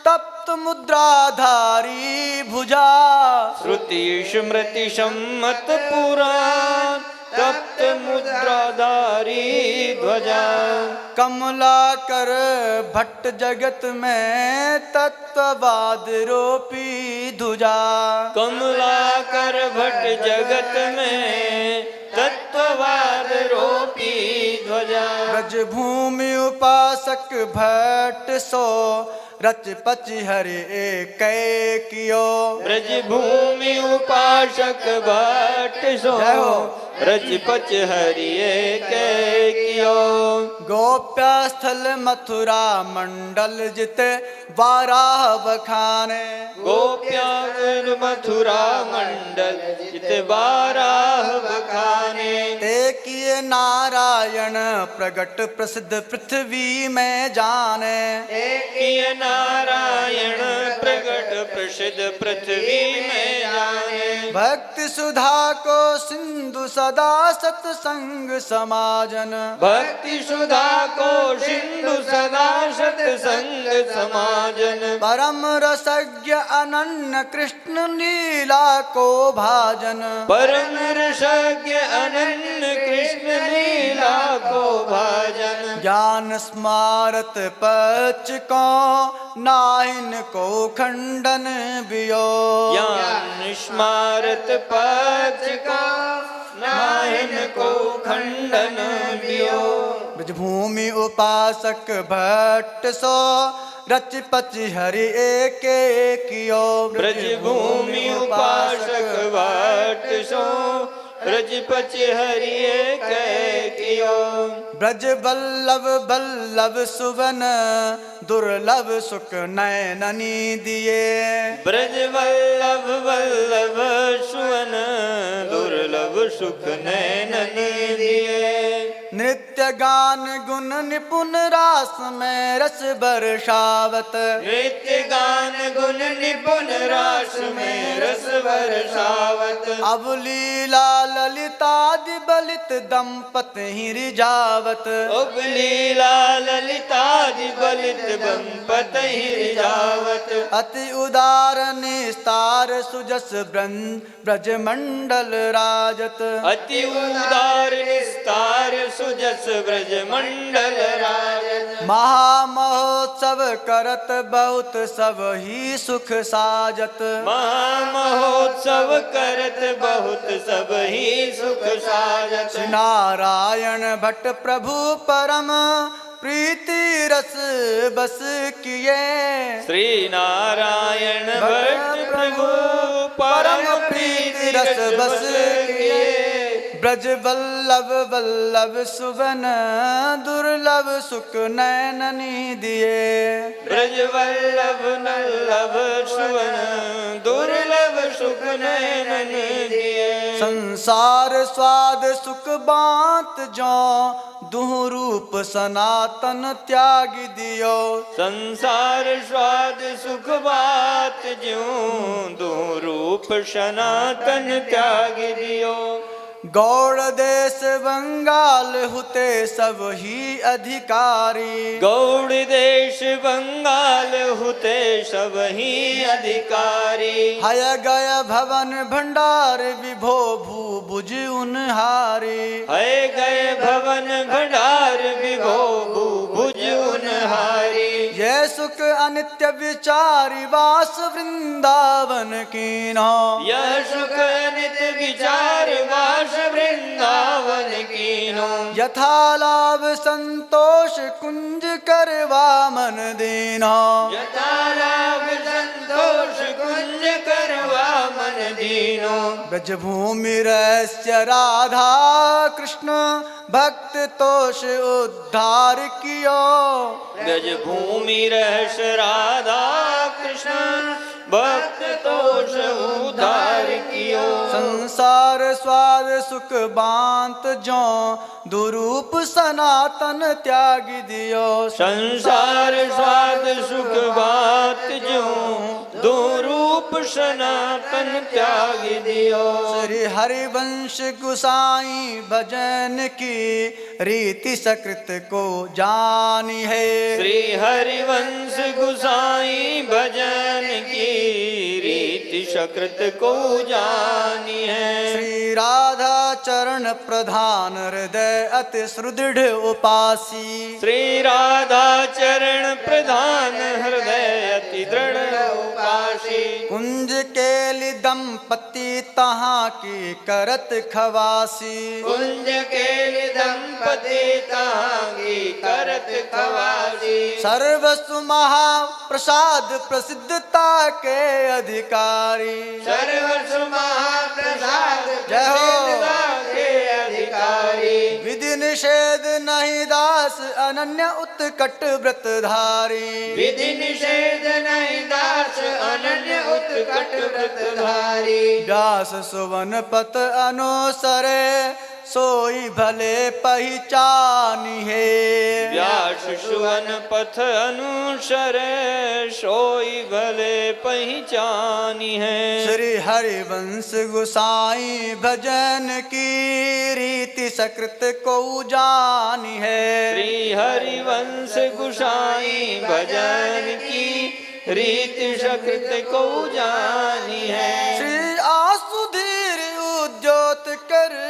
Speaker 1: तप्त मुद्राधारी भुजा।
Speaker 3: श्रुति स्मृति सम्मत पुराण तप्त मुद्राधारी ध्वजा
Speaker 1: कमला कर भट्ट जगत में तत्ववाद रूपी ध्वजा
Speaker 3: कमलाकर भट्ट जगत में तत्ववाद रूपी ध्वजा
Speaker 1: ब्रज भूमि उपासक भट्ट सो रच पच हरि एक कियो
Speaker 3: ब्रज भूमि उपासक भट्ट सो
Speaker 1: जय हो।
Speaker 3: रज पच हरिये के कियो
Speaker 1: गोप्या स्थल मथुरा मंडल जिते वाराह बखाने
Speaker 3: गोप्या मथुरा मंडल जित बाराह बखाने
Speaker 1: ते किए नारायण प्रगट प्रसिद्ध पृथ्वी में जाने
Speaker 3: किए नारायण प्रगट प्रसिद्ध पृथ्वी में जाने
Speaker 1: भक्ति सुधा को सिंधु सदा सत्संग समाजन
Speaker 3: भक्ति सुधा को सिंधु सदा सत्संग समाजन
Speaker 1: परम रसज्ञ अनन्य कृष्ण लीला को भाजन
Speaker 3: परम रसज्ञ अनन्य कृष्ण लीला को भाजन
Speaker 1: ज्ञान स्मारत पच को नाहिन को खंडन बियो
Speaker 3: ज्ञान स्मारत पच का नाहिन को खंडन बियो
Speaker 1: ब्रजभूमि उपासक भट्ट सो रच पच हरि एक कियो
Speaker 3: ब्रज भूमि उपासक भट्ट सो ब्रज पच हरिये कै कियो
Speaker 1: ब्रज बल्लभ बल्लभ सुवन दुर्लभ सुख नयननी दिए
Speaker 3: ब्रज वल्लभ वल्लभ सुवन दुर्लभ सुख नैनन दिए
Speaker 1: नृत्य गान गुण निपुण रास में रस बरसावत
Speaker 3: नृत्य गान गुण निपुण रास में रस बरसावत
Speaker 1: अब लीला ललितादि बलित दंपति ही रिजावत
Speaker 3: उब लीला ललितादि बलित बंपत ही जावत
Speaker 1: अति उदार निस्तार सुजस ब्रज मंडल राजत
Speaker 3: अति उदार निस्तार सुजस ब्रज मंडल राजत
Speaker 1: महामहोत्सव करत बहुत सब ही सुख साजत
Speaker 3: महामहोत्सव करत बहुत सब ही सुख साजत
Speaker 1: श्री नारायण भट्ट प्रभु परम प्रीति रस बस किए
Speaker 3: श्री नारायण भट्ट प्रभु परम प्रीति रस बस किए
Speaker 1: ब्रज वल्लभ वल्लभ सुवन दुर्लभ सुख नयननी दिए
Speaker 3: ब्रज वल्लभ नल्लभ सुवन दुर्लभ सुख नयनन दिए
Speaker 1: संसार स्वाद सुख बात जो दुह रूप सनातन त्याग दियो
Speaker 3: संसार स्वाद सुख बात ज्यों दो रूप सनातन त्याग दियो
Speaker 1: गौड़ देश बंगाल हुते सब ही अधिकारी
Speaker 3: गौड़ देश बंगाल हुते सब ही अधिकारी
Speaker 1: हय गय भवन भंडार विभो भू बुझ उनहारी
Speaker 3: है गए भवन भंडार विभो भुज उनहारी
Speaker 1: ये सुख अनित्य विचारी वास वृंदावन कीनो
Speaker 3: यह सुख नित विचार वास वृंदावन कीनो
Speaker 1: यथा लाभ संतोष कुंज करवा मन दीनो
Speaker 3: यथा लाभ संतोष कुंज करवा मन दीनो
Speaker 1: ब्रज भूमि रहस्य राधा कृष्ण भक्त तोष उद्धार कियो
Speaker 3: गज भूमि रहस राधा कृष्ण भक्त तोष उद्धार कियो
Speaker 1: संसार स्वाद सुख बांत जो दुरूप सनातन त्याग दियो
Speaker 3: संसार स्वाद सुख बात जो दो रूप सनातन त्याग दियो
Speaker 1: श्री हरिवंश गुसाई भजन की रीति सकृत को जानी है
Speaker 3: श्री हरिवंश गुसाई भजन की रीति रीति सकृत को जानी है।
Speaker 1: श्री राधा चरण प्रधान हृदय अति सुदृढ़ उपासी।
Speaker 3: श्री राधा चरण प्रधान हृदय अति दृढ़ उपासी।
Speaker 1: कुंज केली दंपति तहाँ की करत खवासी।
Speaker 3: कुंज के दंपति तांगी करत खवासी।
Speaker 1: सर्वस्व महाप्रसाद प्रसिद्धता के अधिकारी।
Speaker 3: सर्वस्व महाप्रसाद
Speaker 1: जय हो।
Speaker 3: प्रसिद्धता के अधिकारी।
Speaker 1: विधि निषेध नहीं दास अनन्य उत्कट व्रतधारी।
Speaker 3: विधि निषेध नहीं दास अनन्य उत्कट व्रतधारी।
Speaker 1: व्यास सुवन पथ अनुसरे सोई भले पहचानी है।
Speaker 3: व्यास सुवन पथ अनुसरे सोई भले पहचानी है।
Speaker 1: श्री हरिवंश गोसाई भजन की रीति सकृत को जानी है।
Speaker 3: श्री हरिवंश गोसाई भजन की रीति सकृत को जानी है।
Speaker 1: श्री आसुधीर उद्योत कर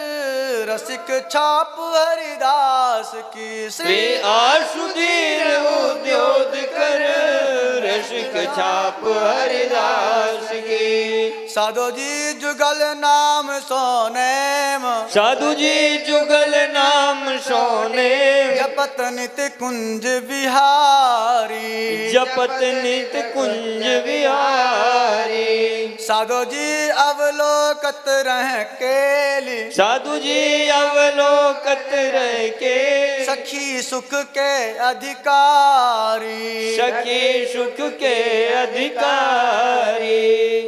Speaker 1: रसिक छाप हरिदास की।
Speaker 3: श्री आसुधीर उद्योत कर रसिक छाप हरिदास की।
Speaker 1: साधु जी जुगल नाम सोनेम।
Speaker 3: साधु जी जुगल नाम सोने।
Speaker 1: जपत नित कुंज बिहारी।
Speaker 3: जपत नित कुंज विहारी।
Speaker 1: साधु जी अवलोकत रह केली।
Speaker 3: साधु जी अवलोकत रह के।
Speaker 1: सखी सुख के अधिकारी।
Speaker 3: सखी सुख के अधिकारी।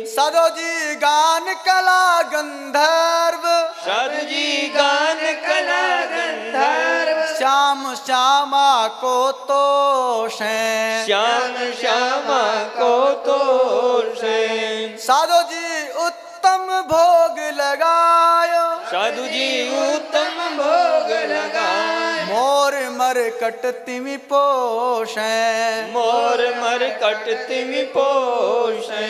Speaker 1: साधु जी गान कला गंधर्व।
Speaker 3: साधु जी गान कला गंधर्व।
Speaker 1: श्याम श्यामा को तोषें।
Speaker 3: श्याम श्यामा को तोषे।
Speaker 1: साधु जी उत्तम भोग लगायो।
Speaker 3: साधु जी उत्तम भोग लगाए।
Speaker 1: मोर मर कट तिमि पोषें।
Speaker 3: मोर मर कट तिमि पोषे।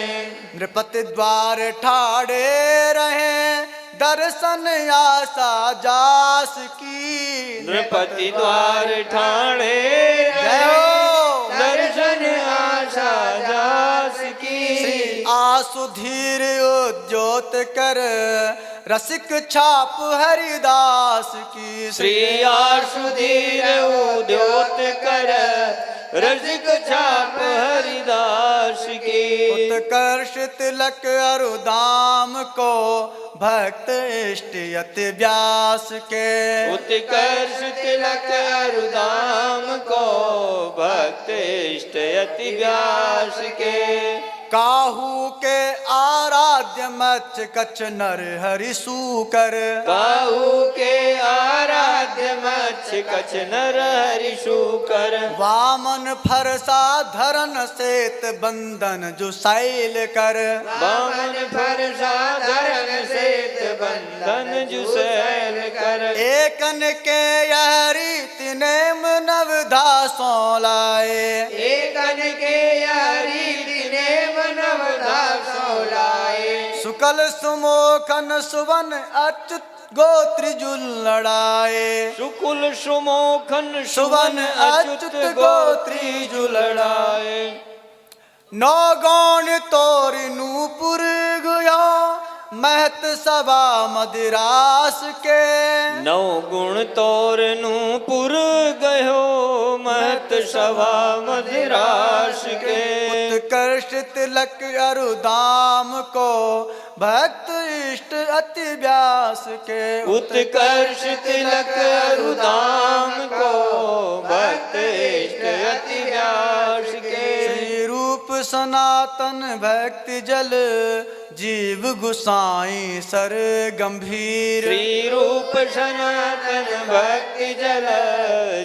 Speaker 1: नृपति द्वार ठाड़े रहे दर्शन आशा जास की।
Speaker 3: नृपति द्वार ठाणे
Speaker 1: जय हो।
Speaker 3: दर्शन आशा दास की।
Speaker 1: श्री आसुधीर उद्योत कर रसिक छाप हरिदास की।
Speaker 3: श्री आसुधीर उद्योत कर रसिक छाप हरिदास की।
Speaker 1: उत्कर्ष तिलक अरुदाम को भक्त इष्ट यति व्यास के।
Speaker 3: उत्कर्ष तिलक अरुदाम को भक्त इष्ट यति व्यास के।
Speaker 1: काहू के आराध्य मच्छ कच्छ नर हरि सूकर।
Speaker 3: काहू के आराध्य मच्छ कच्छ नर हरि शूकर।
Speaker 1: वामन फरसा धरन सेत बंधन जो शैल कर।
Speaker 3: वामन फरसा धरन सेत बंधन जुसैल कर।
Speaker 1: एकन के यह रीति नेम नवदासों लाए।
Speaker 3: एकन के रीति नेम नवदासों लाए।
Speaker 1: सुकल सुमोखन सुवन अच्युत गोत्र जुल लड़ाए।
Speaker 3: सुकुल सुमोखन
Speaker 1: सुवन अच्युत गोत्री जुलड़ाए। नौ गौण तोरि नूपुर गुया महत सभा मदिरास के।
Speaker 3: नौ गुण तोर नूपुर गयो महत सभा मदिरास के।
Speaker 1: उत्कर्ष तिलक अरुदाम को भक्त इष्ट अति व्यास के।
Speaker 3: उत्कर्ष तिलक अरुदाम को भक्त इष्ट अति व्यास के।
Speaker 1: श्री रूप सनातन भक्ति जल जीव गुसाई सर गंभीर।
Speaker 3: श्री रूप सनातन भक्ति जल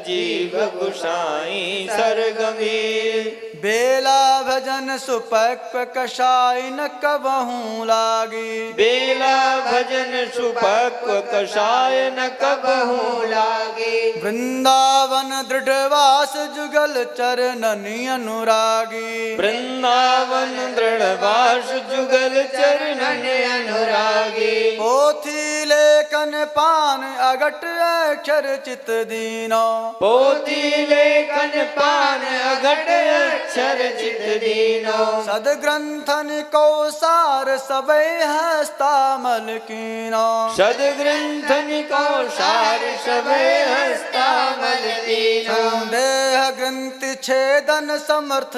Speaker 3: जीव गुसाई सर गंभीर।
Speaker 1: बेला भजन सुपक्व कषाय न कबहूँ लागी।
Speaker 3: बेला भजन सुपक्व कषाय न कबहूँ लागे।
Speaker 1: वृंदावन दृढ़वास जुगल चरणनि अनुरागी।
Speaker 3: वृंदावन दृढ़वास जुगल चरणन अनुरागी।
Speaker 1: पोथी लेखन पान अगट अक्षर चित दीनो।
Speaker 3: पोथी लेखन पान अघट अक्षर चित दीनो।
Speaker 1: सदग्रंथन को सार सबे हस्तामल कीनो।
Speaker 3: सदग्रंथन को सार सबे हस्तामल कीनो।
Speaker 1: संदेह ग्रंथि छेदन समर्थ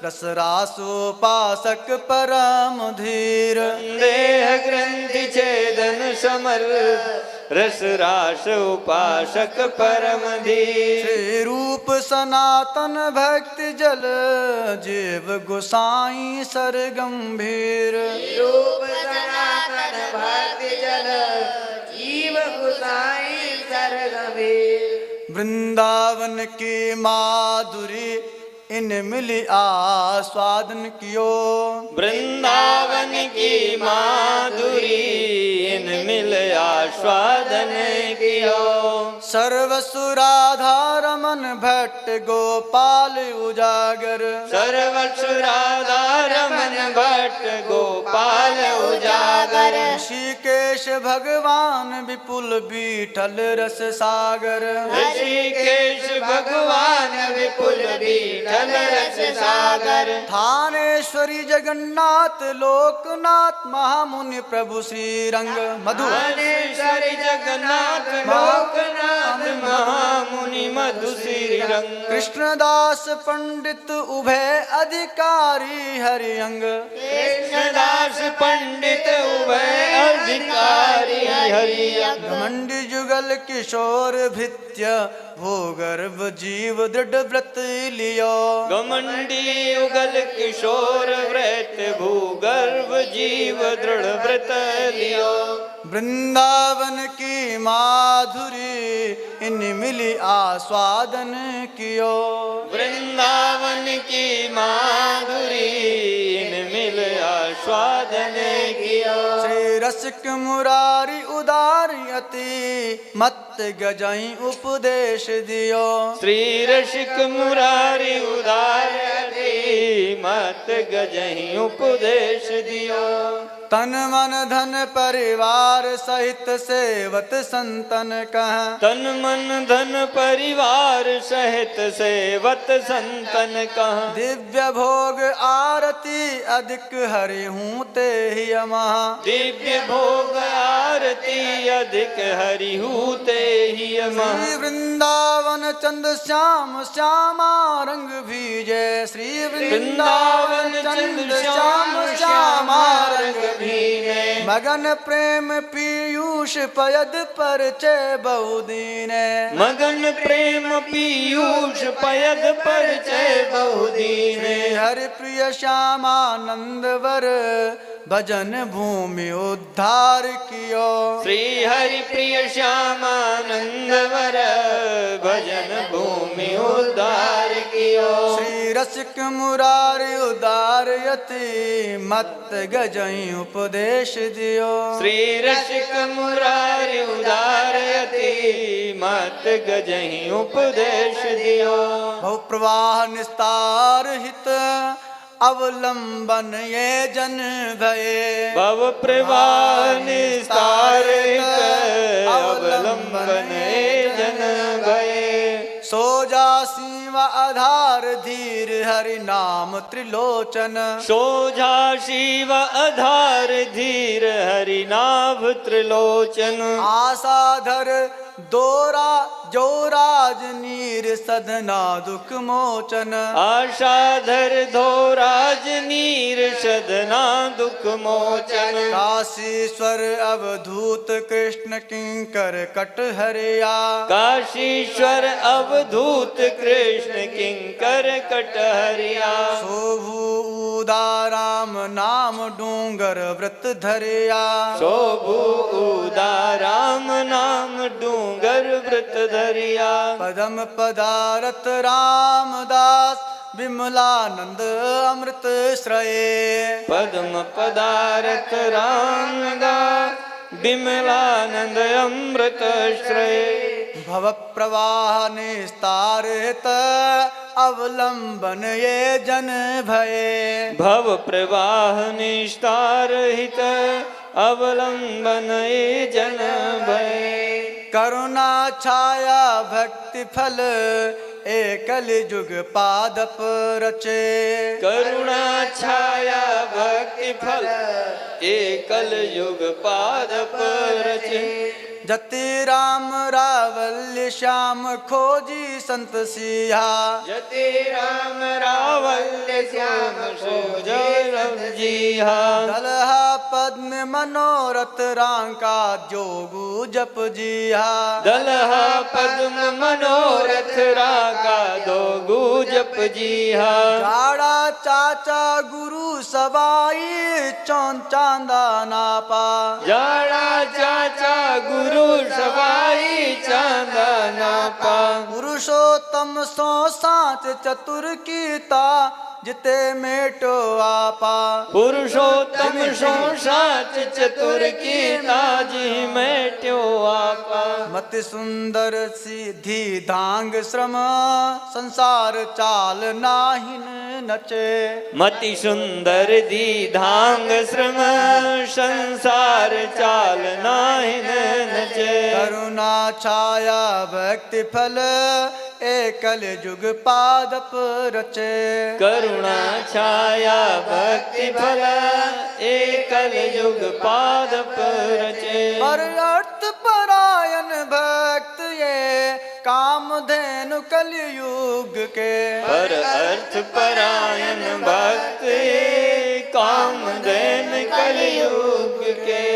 Speaker 1: रसरासोपासक परम धीर।
Speaker 3: देह ग्रंथि छेदन समर रस रास उपासक परम धीर।
Speaker 1: श्री रूप सनातन भक्ति जल जीव गोसाई सर गंभीर।
Speaker 3: रूप सनातन भक्ति जल जीव गुसाई सर गंभीर।
Speaker 1: वृंदावन की माधुरी इन मिली आस्वादन कियो।
Speaker 3: वृंदावन की माधुरी इन मिल आस्वादन कियो।
Speaker 1: सर्वसुराधा रमन भट्ट गोपाल उजागर।
Speaker 3: सर्वस्व राधा रमन भट्ट गोपाल उजागर।
Speaker 1: ऋषिकेश भगवान विपुल बीठल रस सागर।
Speaker 3: ऋषिकेश भगवान विपुल बीठल रस सागर।
Speaker 1: थानेश्वरी जगन्नाथ लोकनाथ महामुनि प्रभु श्री रंग मधु।
Speaker 3: थानेश्वरी जगन्नाथ लोकनाथ महामुनि मधु श्री रंग।
Speaker 1: कृष्णदास पंडित उभय अधिकारी हरिअंग।
Speaker 3: कृष्णदास पंडित उभय अधिकारी हरिअंग।
Speaker 1: घमंडी जुगल किशोर भृत्य भूगर्भ जीव दृढ़ व्रत लियो।
Speaker 3: घमंडी उगल किशोर व्रत भूगर्भ जीव दृढ़ व्रत लियो।
Speaker 1: वृंदावन की माधुरी इन मिली आस्वादन कियो।
Speaker 3: वृंदावन की माधुरी इन मिल आस्वादन कियो।
Speaker 1: श्री रसिक मुरारी उदारी अति मत गजई उपदेश दियो।
Speaker 3: श्री रसिक मुरारी उदार मत गजहि उपदेश दियो।
Speaker 1: तन मन धन परिवार सहित सेवत संतन कह।
Speaker 3: तन मन धन परिवार सहित सेवत संतन कह।
Speaker 1: दिव्य भोग आरती अधिक हरि हूँ ते ही महा।
Speaker 3: दिव्य भोग आरती अधिक हरि हूते ही महा।
Speaker 1: श्री वृंदावन चंद श्याम श्यामा रंग भीजे। श्री वृंदावन चंद श्याम श्यामा रंग भीजे। मगन प्रेम पीयूष पयद परिचय बहुदीने।
Speaker 3: मगन प्रेम पीयूष पयद परिचय बहुदीने।
Speaker 1: हरि प्रिय श्यामानंद वर भजन भूमि उद्धार कियो।
Speaker 3: श्री हरि प्रिय श्यामानंद वर भजन भूमि उद्धार कियो।
Speaker 1: श्री रसिक मुरारी उदार यति मत गजई उपदेश दियो।
Speaker 3: श्री रसिक मुरारी उदारयति मत गजहि उपदेश दियो।
Speaker 1: बहु प्रवाह निस्तार हित अवलंबन ये जन भये।
Speaker 3: भव प्रवाह निस्तारित अवलंबन जन भये।
Speaker 1: सो जासी व आधार धीर हरि नाम त्रिलोचन।
Speaker 3: सोझा शिव आधार धीर हरि नाभ त्रिलोचन।
Speaker 1: आसाधर दोरा जोराज नीर सदना दुख मोचन।
Speaker 3: आशाधर धोराज नीर सदना दुख मोचन।
Speaker 1: काशीश्वर अवधूत कृष्ण किंकर कटहरिया।
Speaker 3: काशीश्वर अवधूत कृष्ण किंकर कटहरिया।
Speaker 1: शोभु उदाराम नाम डूंगर व्रत धरिया।
Speaker 3: शोभु उदाराम नाम डूंगर व्रत धरिया।
Speaker 1: पदम पदारथ रामदास विमलानंद अमृत श्रये
Speaker 3: पद्म पदारथ रांगा विमलानंद अमृत श्रेय
Speaker 1: भव प्रवाह निस्तारित अवलंबन ये जन भये
Speaker 3: भव प्रवाह निस्तार हित अवलंबन ये जन भय
Speaker 1: करुणा छाया भक्ति फल एकल जुग पादप रचे
Speaker 3: करुणा छाया भक्ति फल एकल युग पाद पर रचे
Speaker 1: जति राम रावल्य श्याम खोजी संत सिया
Speaker 3: जति राम रावल्य श्याम सोजय जिहा
Speaker 1: दलहा पद्म मनोरथ रांका जोगु जप जिहा
Speaker 3: दलहा पद्म मनोरथ रागा दो गुजप जिहा
Speaker 1: गाड़ा चाचा गुरु सवाई चांदा नापा
Speaker 3: जाड़ा चाचा गुरु सवाई चांदना पा
Speaker 1: पुरुषोत्तम सो साच चतुर कीता जिते मेटो आपा
Speaker 3: पुरुषोत्तम सो साच चतुर की ताजी में त्यो आपा
Speaker 1: मति सुंदर सीधी धांग श्रम संसार चाल नाहिन नचे
Speaker 3: मति सुंदर दी धांग श्रम संसार चाल नाहिन नचे
Speaker 1: करुणा छाया भक्ति फल एकल जुग पादप रचे
Speaker 3: करुणा छाया भक्ति फल एकल युग पाद पर रचे
Speaker 1: पर अर्थ परायण भक्त ये कामधेनु कलयुग के
Speaker 3: पर अर्थ परायण भक्त कामधेन कलयुग के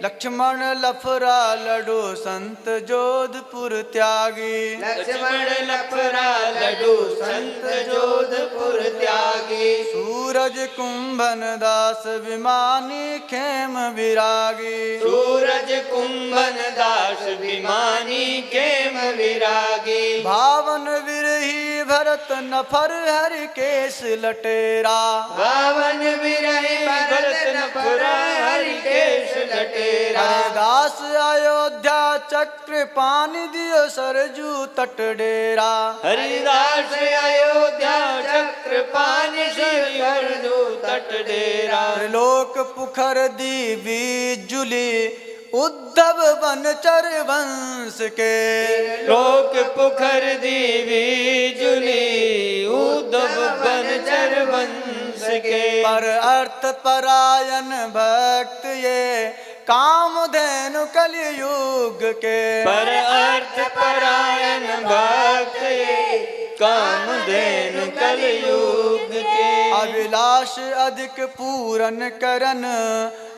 Speaker 1: लक्ष्मण लफरा लडू संत जोधपुर त्यागी
Speaker 3: लक्ष्मण लफरा लडू संत जोधपुर त्यागी
Speaker 1: सूरज कुंभन दास विमानी खेम विरागी
Speaker 3: सूरज कुंभन दास विमानी केम विरागी
Speaker 1: भावन विरही भरत नफर हरि केश लटेरा
Speaker 3: बावन विरही भरत नफरा हरि केश लटेरा
Speaker 1: हरिदास अयोध्या चक्र पानी दियो सरजू तट डेरा
Speaker 3: हरिदास अयोध्या चक्र पानी श्री हरदू तट डेरा
Speaker 1: त्रिलोक पुखर दीवी जुली उद्धव बनचर वंश के
Speaker 3: लोक पुखर देवी जुली उद्धव बनचर वंश के
Speaker 1: पर अर्थ परायण भक्त ये कामधेनु कलयुग के
Speaker 3: पर अर्थ परायण भक्त कामधेनु कलयुग के
Speaker 1: अभिलाष अधिक पूरन करन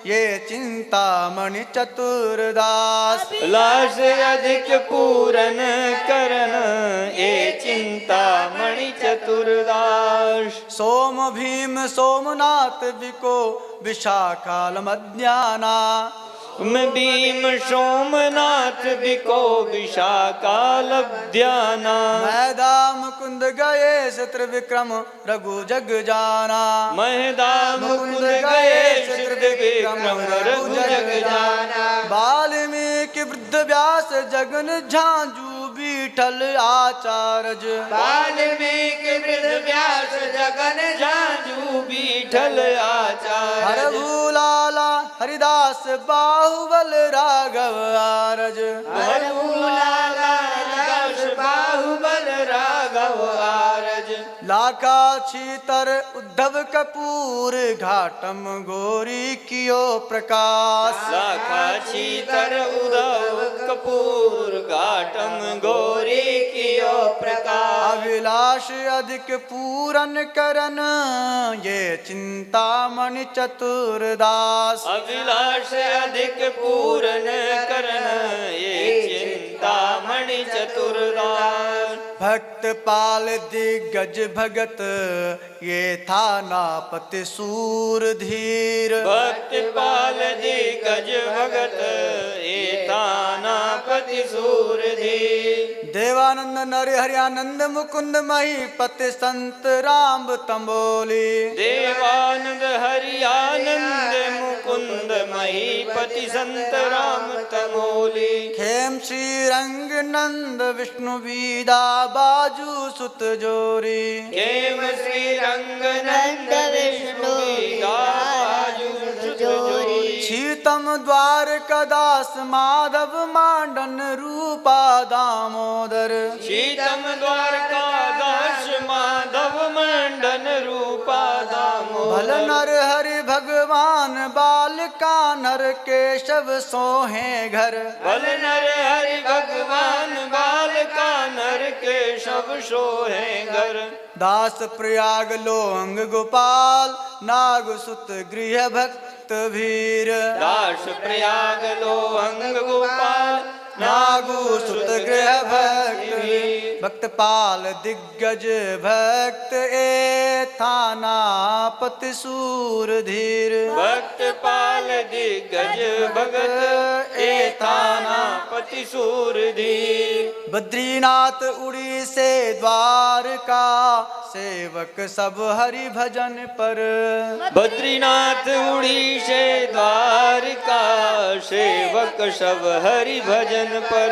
Speaker 1: ये चिंतामणि चतुरदास
Speaker 3: लाश अधिक पूरन करन ये चिंता मणि चतुर्दास
Speaker 1: सोम भीम सोमनाथ विको विशाखाल मध्याना
Speaker 3: मैं भीम सोमनाथ बिको विशाकाल ध्याना
Speaker 1: मैदा मुकुंद गए शत्रु विक्रम रघु जग जाना
Speaker 3: महदा मुकुंद गए चित्र विक्रम रघु जग जाना
Speaker 1: वाल्मीकि वृद्ध व्यास जगन झांझू बीठल आचार्य
Speaker 3: वाल्मीकि वृद्ध व्यास जगन झांझू बीठल आचार्य
Speaker 1: हर भूलाला हरिदास बाहुबल राघव आरज
Speaker 3: हरभूलाला दास बाहुबल राघव आरज
Speaker 1: लाखा छीतर उद्धव कपूर घाटम गोरी कियो प्रकाश
Speaker 3: लाखा छीतर उद्धव कपूर घाटम गोरी कियो प्रकाश
Speaker 1: अभिलाष अधिक पूरन करन ये चिंतामणि चतुरदास
Speaker 3: अभिलाष अधिक पूरन करन ये चिंता चिंतामणि चतुरदास।
Speaker 1: भक्त पाल दिग्गज भगत ये था नापति सूर धीर।
Speaker 3: भक्त पाल दिग्गज भगत ये तानापति सूरधीर।
Speaker 1: देवानंद नर हरियानंद मुकुंद महीपति संत राम तंबोली।
Speaker 3: देवानंद हरियानंद मुकुंद महीपति संत राम तमोली।
Speaker 1: खेम श्री रंग नंद विष्णु वीदा बाजू सुत जोरी।
Speaker 3: खेम श्री रंग नंद विष्णु बाजू सुत जोरी।
Speaker 1: शीतम द्वारका दास माधव मांडन रूपा दामोदर।
Speaker 3: शीतम द्वारका दास माधव मंडन रूपा दामोदर।
Speaker 1: भल नर हरि भगवान बाल कानर केशव सोहे घर।
Speaker 3: भल नर हरि भगवान बाल कानर केशव सोहे घर।
Speaker 1: दास प्रयाग लोंग गोपाल नाग सुत गृह भक्त भीर।
Speaker 3: दास प्रयाग लोहंग गोपाल
Speaker 1: नागु सुत गृह भक्त भक्त पाल दिग्गज भक्त ए थानापति सूर धीर।
Speaker 3: भक्त पाल दिग्गज भगत ए थानापति सूरधीर।
Speaker 1: बद्रीनाथ उड़ी से द्वारका सेवक सब हरि भजन पर।
Speaker 3: बद्रीनाथ उड़ी से द्वारका सेवक सब हरि भजन पर।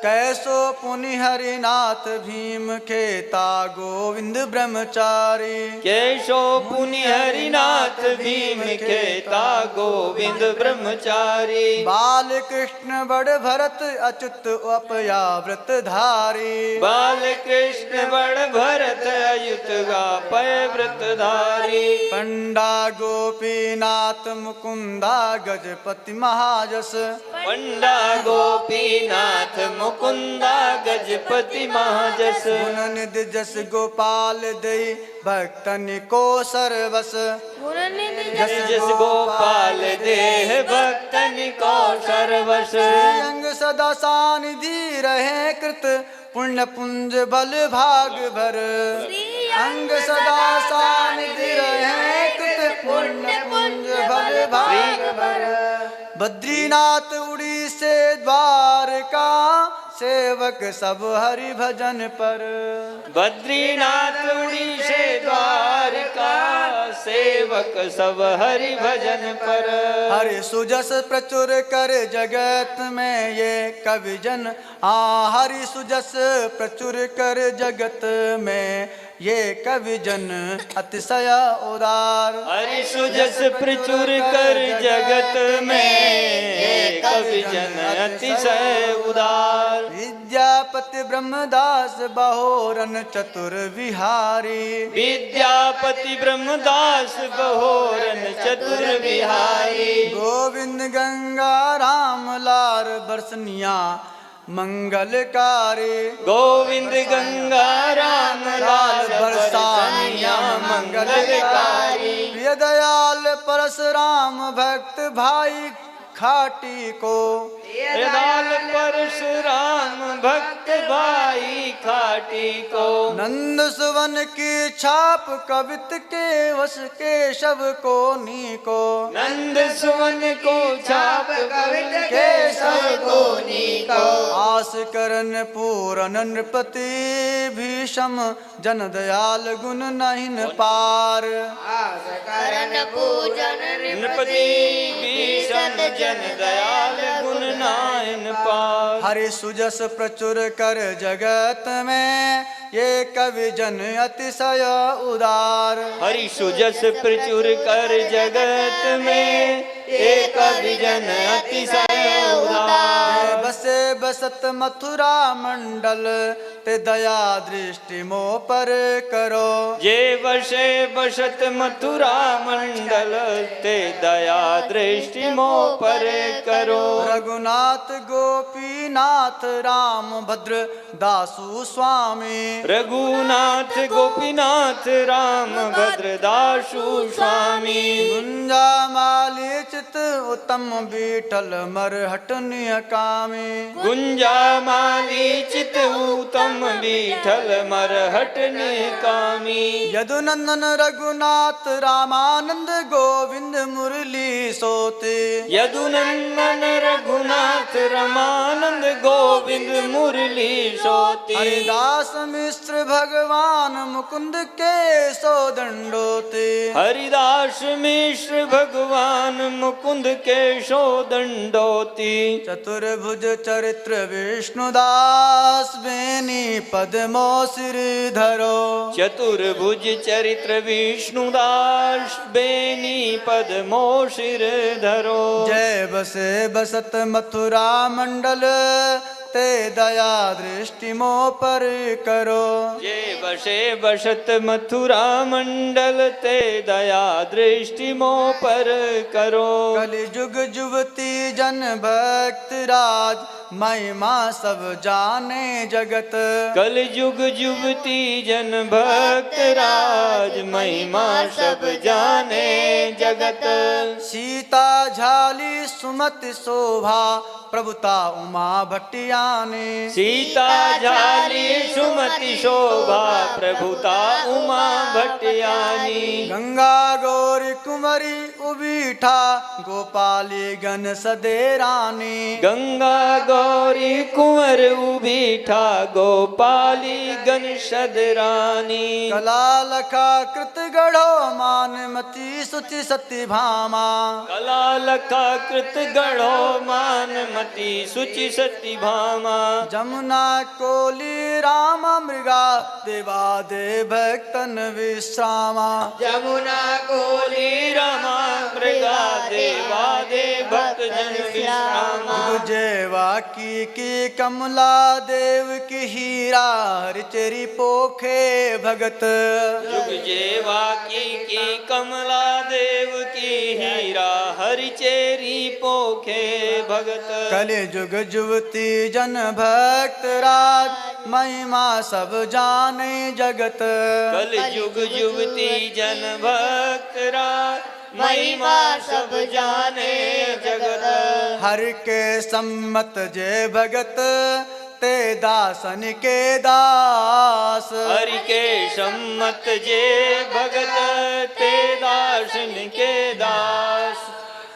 Speaker 1: कैसो पुनि हरिनाथ भीम खेता गोविंद ब्रह्मचारी।
Speaker 3: कैसो पुनि हरिनाथ भीम खेता गोविंद ब्रह्मचारी।
Speaker 1: बाल कृष्ण बड़ भरत अच्युत अपया व्रत धारी।
Speaker 3: बाल कृष्ण बड़ भरत अयुत गापय व्रतधारी।
Speaker 1: पंडा गोपीनाथ मुकुंदा गजपति महाजस।
Speaker 3: पंडा गोपीनाथ मुकुंदा गजपति महाजस।
Speaker 1: गुण निधि जस गोपाल दई भक्तन को सर्वस।
Speaker 3: जस जस गोपाल देह भक्तन को सर्वस।
Speaker 1: अंग सदा सानिधि रहे कृत पुण्य पुंज बल भाग भर। अंग सदा सानिधि रहे कृत पुण्य पुंज बल भाग भर। बद्रीनाथ उड़ी से द्वारका सेवक सब हरि भजन पर।
Speaker 3: बद्रीनाथ उड़ी से द्वारका सेवक सब हरि भजन पर।
Speaker 1: हरि सुजस प्रचुर कर जगत में ये कवि जन। हरि सुजस प्रचुर कर जगत में ये कवि जन अतिशय उदार।
Speaker 3: हरि सुजस प्रचुर कर जगत में कवि जन अतिशय उदार।
Speaker 1: विद्यापति ब्रह्मदास बहोरन चतुर विहारी।
Speaker 3: विद्यापति ब्रह्मदास बहोरन चतुर विहारी।
Speaker 1: गोविंद गंगा राम लार बरसनिया मंगलकारी।
Speaker 3: गोविंद गंगा राम लाल
Speaker 1: बरसानिया मंगलकारी। प्रिय दयाल परशुराम भक्त भाई खाटी को।
Speaker 3: दाल परशुराम भक्त भाई खाटी को।
Speaker 1: नंद सुवन की छाप कवित के वश केशव को नी को।
Speaker 3: नंद सुवन को छाप कवित केशव को नी को।
Speaker 1: आस करन पूरन नृपति भीषम जन दयाल गुण नहीं पार।
Speaker 2: करण पूजन
Speaker 3: नृपति भीषण जन दयाल गुण नायन पार।
Speaker 1: हरि सुजस प्रचुर कर जगत में ये कवि जन अतिशय उदार।
Speaker 3: हरि सुजस प्रचुर कर जगत में एक कवि जन अतिशय उदार।
Speaker 1: बसे बसत मथुरा मंडल ते दया दृष्टि मोह पर करो।
Speaker 3: जे बसे बसत मथुरा मंडल ते दया दृष्टि मोह पर करो।
Speaker 1: रघुनाथ गोपीनाथ राम भद्र दासु स्वामी।
Speaker 3: रघुनाथ गोपीनाथ राम भद्र दासु स्वामी।
Speaker 1: गुंजा माली चित उत्तम बीठल मरहट नियकामी
Speaker 3: गुंजामाली चित उत्तम बीठल मरहट निकामी
Speaker 1: यदुनंदन रघुनाथ रामानंद गोविंद मुरली सोते
Speaker 3: यदुनंदन रघुनाथ रमानंद गोविंद मुरली सोती
Speaker 1: हरिदास मिश्र भगवान मुकुंद के सो दंडोते
Speaker 3: हरिदास मिश्र भगवान मुकुंद केशो दंडोती
Speaker 1: चतुर्भुज चरित्र विष्णुदास बेनी पद्मो सिर धरो
Speaker 3: चतुर्भुज चरित्र विष्णुदास बेनी पद्मो शिर धरो
Speaker 1: जय बसे बसत मथुरा मंडल ते दया दृष्टि मो पर करो
Speaker 3: ये बसे बसत मथुरा मंडल ते दया दृष्टि मो पर करो
Speaker 1: कलि जुग जुवती जन भक्त राज महिमा सब जाने जगत
Speaker 3: कल युग जुबती जन भक्त राज महिमा सब जाने जगत
Speaker 1: सीता झाली सुमति शोभा प्रभुता उमा भट्टियाने
Speaker 3: सीता झाली सुमति शोभा प्रभुता उमा भट्टियानी
Speaker 1: गंगा गौरी कुंवरी उबीठा गोपाली गण सदे रानी
Speaker 3: गंगा गौरी कुंवर उबीठा गोपाली गणसद रानी
Speaker 1: कला लखा कृत गढ़ो मानमती सुचि सती भामा
Speaker 3: कला लखा कृत गढ़ो मान मती सुचि सती भामा
Speaker 1: जमुना कोली राम मृगा देवा दे भक्तन विश्रामा
Speaker 2: जमुना
Speaker 3: कोली रमा मृगा देवा दे भक्त जन विश्रामा
Speaker 1: जेवा की कमला देव की हीरा हरिचरी पोखे भगत
Speaker 3: जुग जेवा की कमला देव की हीरा हरिचेरी पोखे भगत
Speaker 1: कलि जुग जुवती जन भक्त राज महिमा सब जाने जगत
Speaker 3: कल युग युवती जन भक्त राज महिमा सब जाने जगत
Speaker 1: हर के सम्मत जय भगत ते दासन के दास
Speaker 3: हरि के सम्मत जे भगत ते दासन के दास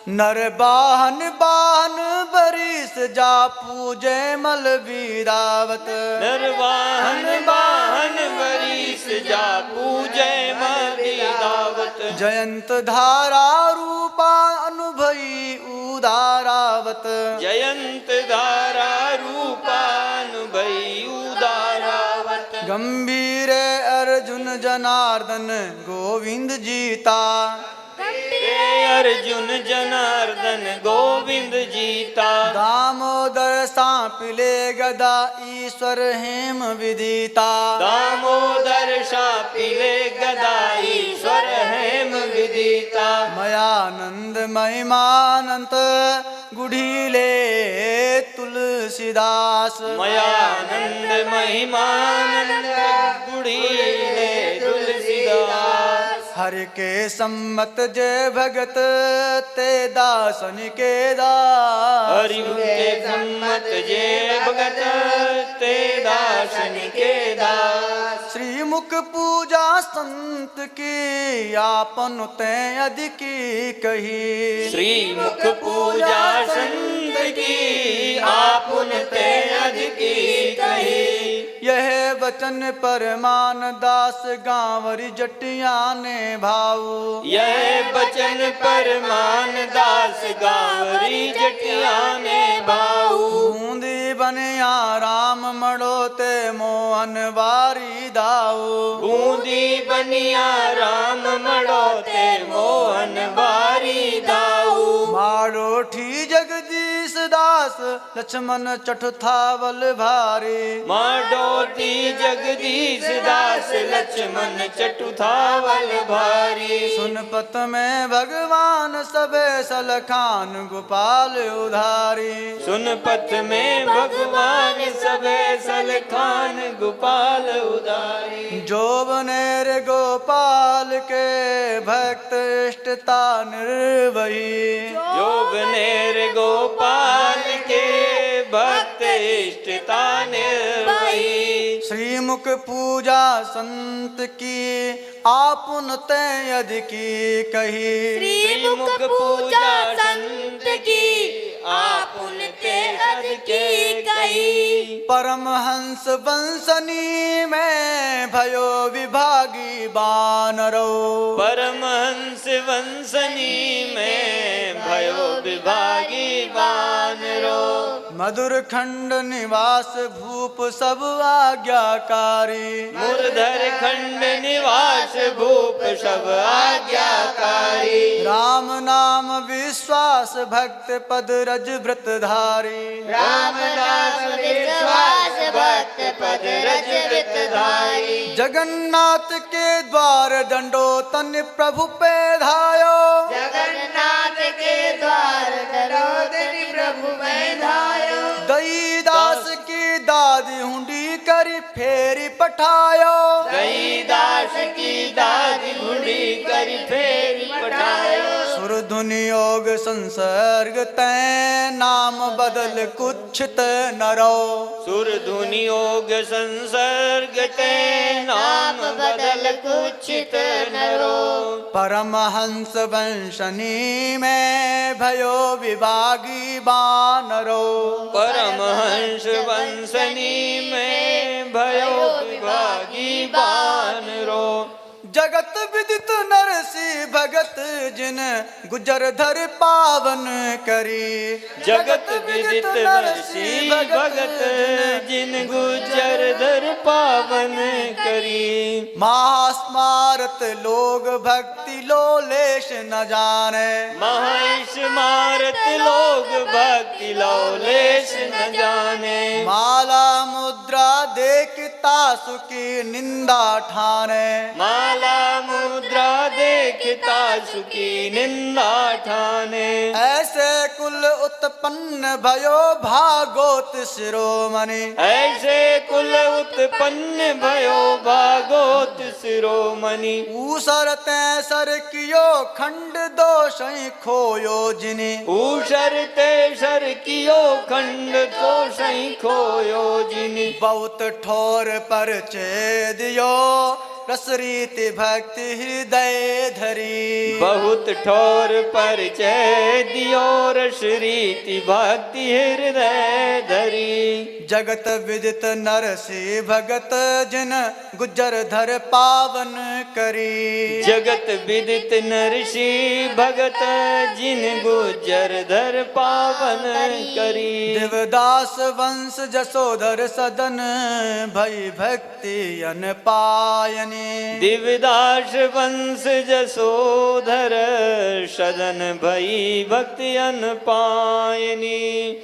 Speaker 1: नर बाहन बाहन बरिस जा पूजे मल बीरावत
Speaker 3: नरवाहन बाहन वरीस जा पूजय मदी दावत
Speaker 1: जयंत धारा रूपा अनुभई उदारावत
Speaker 3: जयंत धारा रूपान भई उदारावत
Speaker 1: गंभीर अर्जुन जनार्दन गोविंद जीता
Speaker 3: अर्जुन जनार्दन गोविंद जीता
Speaker 1: दामोदर सांपिले गदा ईश्वर हेम विदिता
Speaker 3: दामोदर शापिले गदा ईश्वर हेम विदिता
Speaker 1: मयानंद महिमानंत गुढ़ीले तुलसीदास
Speaker 3: मयानंद महिमानंद गुढ़ीले तुलसीदास
Speaker 1: हर के सम्मत जय भगत ते दासन के दास
Speaker 3: हरि के सम्मत जे भगत ते दासन के दास
Speaker 1: श्री मुख पूजा संत की आपन ते अधिकी कही
Speaker 3: श्री मुख पूजा संत की आपुन ते अधिकी कही
Speaker 1: यह वचन परमान दास गांवरी जटिया ने भाऊ
Speaker 3: यह बचन परमान दास गावरी जटिया ने भाऊ
Speaker 1: बूंदी बनिया राम मड़ो ते मोहन वारी दाऊ
Speaker 3: बूंदी बनिया राम मड़ो ते मोहन बारी दाऊ
Speaker 1: मारो ठी जगदीश दास लक्ष्मण चठुथावल भारी
Speaker 3: माडोती जगदीश दास लक्ष्मण चटुथावल भारी
Speaker 1: सुनपत में भगवान सबे सलखान गोपाल उधारी
Speaker 3: सुनपत में भगवान सबे सलखान गोपाल उदारी
Speaker 1: जो बनेर गोपाल के भक्त इष्टता निर्वही श्रीमुख पूजा संत की आपुन तय अधिकी कही।
Speaker 3: श्रीमुख पूजा संत की आपुन ते अधिकी कही।
Speaker 1: परमहंस वंशनी में भयो विभागी बानरो।
Speaker 3: परमहंस वंशनी में भयो विभागी बानरो।
Speaker 1: मधुर खंड निवास भूप सब आज्ञाकारी।
Speaker 3: मुरधर खंड निवास भूप सब आज्ञाकारी।
Speaker 1: राम नाम विश्वास भक्त पद रज व्रत धारी।
Speaker 2: राम नाम विश्वास भक्त पद रज व्रत धारी।
Speaker 1: जगन्नाथ के द्वार दंडो तन प्रभु पे धायो।
Speaker 2: जगन्नाथ के द्वार दरोदरी प्रभु में धायो।
Speaker 1: दई दास की दादी हुंडी करी फेरी पठायो।
Speaker 3: गई दास की दादी हुंडी करी फेरी पठायो।
Speaker 1: सुर धुनि योग संसर्ग तै नाम बदल कुछित नरो।
Speaker 3: सुर धुनि योग संसर्ग ते नाम बदल कुछित नरो।
Speaker 1: परमहंस वंशनी में भयो विभागी बानरो।
Speaker 3: परमहंस वंशनी में भयो विभागी बानरो।
Speaker 1: जगत विदित नरसी भगत जिन गुजर धर पावन करी।
Speaker 3: जगत विदित नरसी भगत जिन गुजर धर पावन करी।
Speaker 1: महास्मारत लोग भक्ति लोलेश न जाने।
Speaker 3: महेश मारत लोग भक्ति लौलेश न जाने।
Speaker 1: माला मुद्रा देखता सुखी निंदा ठाने।
Speaker 3: माला मुद्रा देखता सुखी निंदा ठाने।
Speaker 1: ऐसे कुल उत्पन्न भयो भागोत शिरोमणि।
Speaker 3: ऐसे कुल उत्पन्न भयो भागोत शिरोमणि।
Speaker 1: ऊसर तैसर कियो खंड दोष खोयो जिनि।
Speaker 3: ऊषर तेसर कियो खंड तो सही खोयो जिनि।
Speaker 1: बहुत ठोर पर दियो रस रीति भक्ति हृदय धरी।
Speaker 3: बहुत ठोर परिचय दियो रस रीति भक्ति हृदय धरी।
Speaker 1: जगत विदित नरसी भगत जिन गुजर धर पावन करी।
Speaker 3: जगत विदित नरसी भगत जिन गुजर धर पावन करी।
Speaker 1: देवदास वंश जसोधर सदन भई भक्ति अन पायनी।
Speaker 3: दिवदास वंश जसोधर सदन भई भक्ति अनपायनी।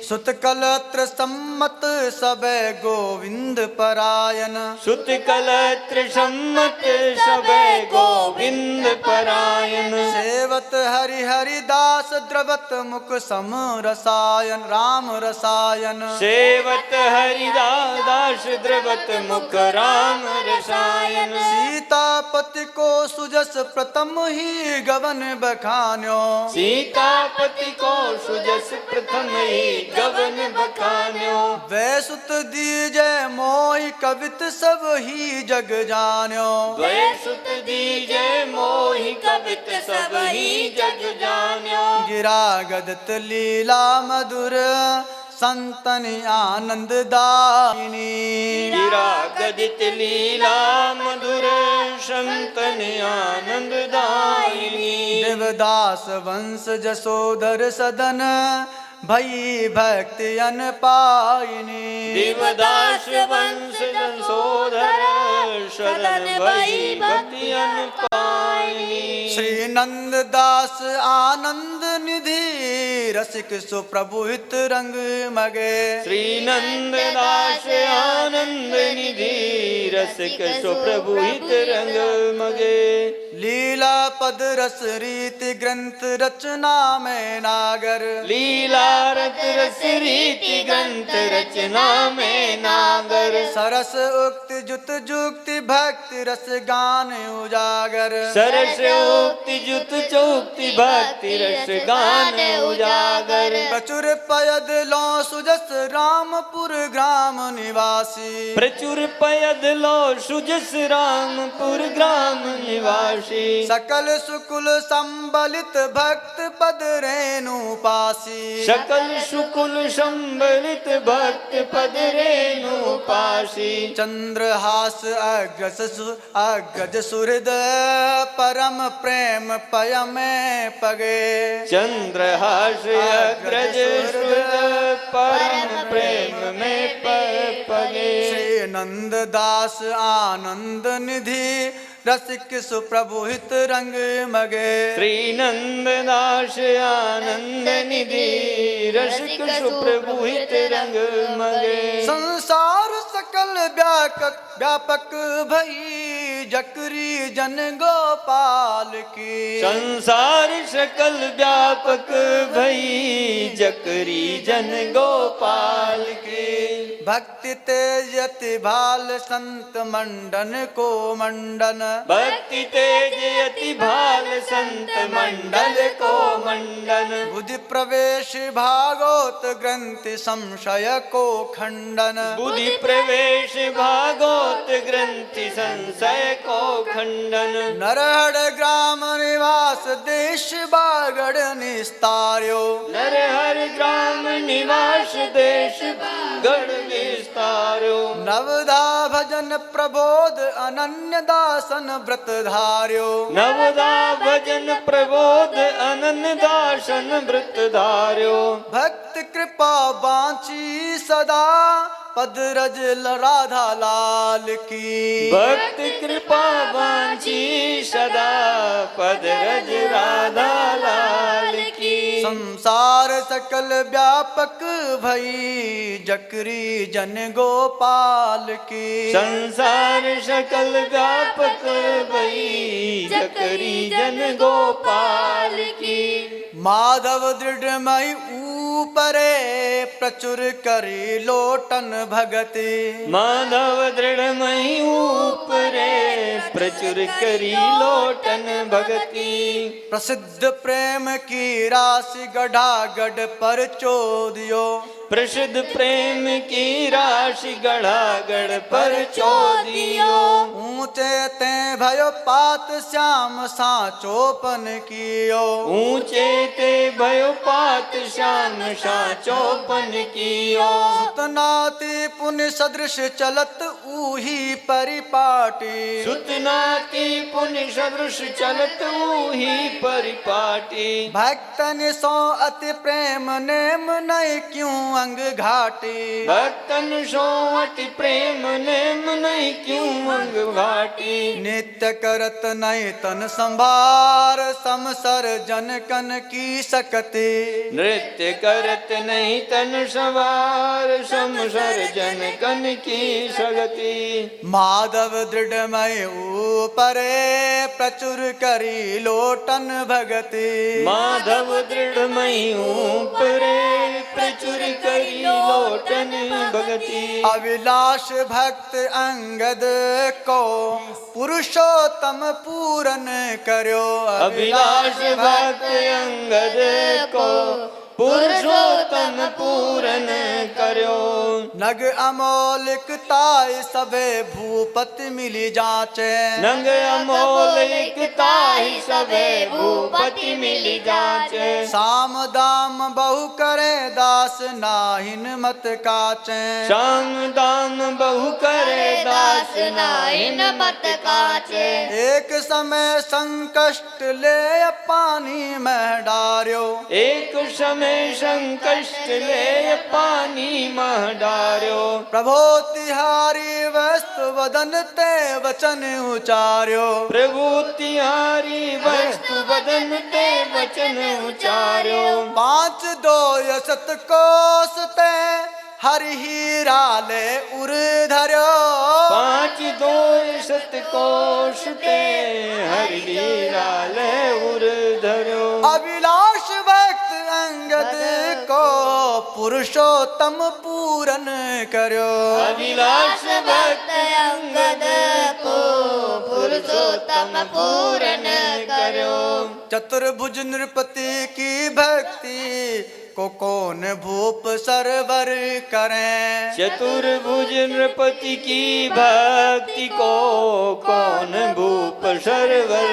Speaker 1: सुत कलत्र सम्मत सबे गोविंद परायन।
Speaker 3: सुत कलत्र सम्मत सबे गोविंद परायन।
Speaker 1: सेवत हरि हरिदास द्रवत मुख सम रसायन। राम रसायन।
Speaker 3: सेवत हरिदास द्रवत मुख राम रसायन।
Speaker 1: सीतापति को सुजस प्रथम ही गवन बखान्यो।
Speaker 3: सीतापति को सुजस प्रथम ही गवन बखान्यो।
Speaker 1: वैसुत दीजे मोहि कवित सब ही जग जान्यो।
Speaker 3: वैसुत दीजे मोहि कवित सब ही जग जान्यो।
Speaker 1: गिरा गदत लीला मधुर संतन आनंद दायिनी।
Speaker 3: गिरा गदित लीला मधुर संतन आनंद दायिनी।
Speaker 1: देवदास वंश जसोधर सदन भई भक्ति अन पायिनी।
Speaker 3: देवदास वंश जसोधर सदन भई भक्ति अनपायिनी।
Speaker 1: श्री नंद दास आनंद निधि रसिक सुप्रभु हित रंग मगे।
Speaker 3: श्री नंद दास आनंद निधि रसिक सुप्रभु हित रंग मगे।
Speaker 1: लीला पद रस रीति ग्रंथ रचना में नागर।
Speaker 3: लीला रत रस रीति ग्रंथ रचना में नागर।
Speaker 1: सरस उक्ति जुत जुक्ति भक्ति रस गान उजागर।
Speaker 3: सरस उक्ति जुत चौक्ति भक्ति रस गान उजागर।
Speaker 2: पर
Speaker 1: प्रचुर पयद लो सुजस रामपुर ग्राम निवासी
Speaker 3: प्रचुर पयद लो सुजस रामपुर ग्राम निवासी
Speaker 1: सकल सुकुल संबलित भक्त पद रेणु पासी
Speaker 3: सकल सुकुल संबलित भक्त पद रेणु पासी
Speaker 1: चंद्रहास अग्रज सुहृद परम प्रेम पय में पगे
Speaker 3: चंद्रहास अग्रज सुहृद परम प्रेम में पगे
Speaker 1: श्री नंद दास आनंद निधि रसिक सुप्रभु हित रंग मगे
Speaker 3: श्री नंददास आनंद निधि रसिक सुप्रभु हित रंग मगे
Speaker 1: संसार सकल व्यापक भई जकरी जन गोपाल की
Speaker 3: संसार सकल व्यापक भई जकरी जन गोपाल की
Speaker 1: भक्ति तेज अति भाल संत मंडन को मंडन
Speaker 3: भक्ति तेज अति भाल संत मंडल को मंडन
Speaker 1: बुद्धि प्रवेश भागवत ग्रंथि संशय को खंडन
Speaker 3: बुद्धि प्रवेश भागवत ग्रंथि संशय को खंडन
Speaker 1: नरहड़ ग्राम निवास देश बागड़ निस्तार्यो
Speaker 3: नरहर ग्राम निवास देश गढ़ विस्तारो
Speaker 1: नवधा भजन प्रबोध अनन्य दासन व्रत धार्यो
Speaker 3: नवदा भजन प्रबोध अनन्य दासन व्रत धार्यो
Speaker 1: भक्त कृपा बांची सदा पद रज राधा लाल की
Speaker 3: भक्त कृपा वांछी सदा पद रज राधा लाल की
Speaker 1: संसार सकल व्यापक भई जकरी जन गोपाल की
Speaker 3: संसार सकल व्यापक भई जकरी जन गोपाल की
Speaker 1: माधव दृढ़मय ऊपरे प्रचुर करी लोटन भगति
Speaker 3: माधव दृढ़मयी ऊपरे प्रचुर करी लोटन भगति
Speaker 1: प्रसिद्ध प्रेम की राशि गढ़ा गढ़ पर चोदियो
Speaker 3: प्रसिद्ध प्रेम की राशि गढ़ा गढ़ पर चोदियो
Speaker 1: ऊंचे ते भयो पात श्याम सांचोपन कियो
Speaker 3: ऊंचे ते भयो पात श्याम सांचोपन कियो
Speaker 1: सुतनाति पुण्य सदृश चलत ऊही परिपाटी
Speaker 3: सुतनाति पुण्य सदृश चलत ऊही परिपाटी
Speaker 1: भक्तन सो अति प्रेम नेम नहीं क्यों अंग घाटी
Speaker 3: भक्तन सो अति प्रेम नेम नहीं क्यों अंग घाटी
Speaker 1: नित्य करत नहीं तन संभार समसर जनकन की सकति
Speaker 3: नृत्य करत नहीं तन सवार समसर जनकन की सगति
Speaker 1: माधव दृढ़मय ऊपरे प्रचुर करी लोटन भगति
Speaker 3: माधव दृढ़मयी ऊपरे प्रचुर करी लोटन भगति
Speaker 1: अभिलाष भक्त अंगद को पुरुषोत्तम पूरन कर्यो
Speaker 3: अभिलाष भक्त अंगद को पुरुषोत्तम पूरन कर्यो
Speaker 1: नग अमोलिकताय सबे भूपति मिली जाचे
Speaker 3: नंग अमोलिकता ही सबे भूपति मिली जाचे
Speaker 1: साम दाम बहु करे दास नाहिन मत काचे
Speaker 3: शाम दाम बहु करे दास
Speaker 2: नाहिन मत काचे
Speaker 1: एक समय संकष्ट ले पानी में डार्यो
Speaker 3: एक समय संकष्ट ले पानी मह डार्यो
Speaker 1: प्रभो तिहारी वस्तु वदन ते वचन उचार्यो
Speaker 3: प्रभु तिहारी वस्तु बदन ते वचन उचार्यो
Speaker 1: पांच दो यसत कोस ते हरि हीरा ले उर धर्यो
Speaker 3: पांच दो सत कोश ते हरि लीला ले उर धर्यो
Speaker 1: अभिलाष भक्त अंगद को पुरुषोत्तम पूरन कर्यो
Speaker 3: अभिलाष भक्त
Speaker 2: अंगद को पुरुषोत्तम पूरन करो
Speaker 1: चतुर्भुज नृपति की भक्ति को कौन भूप सरवर करें।
Speaker 3: चतुर्भुज नृपति की भक्ति को कौन भूप सरवर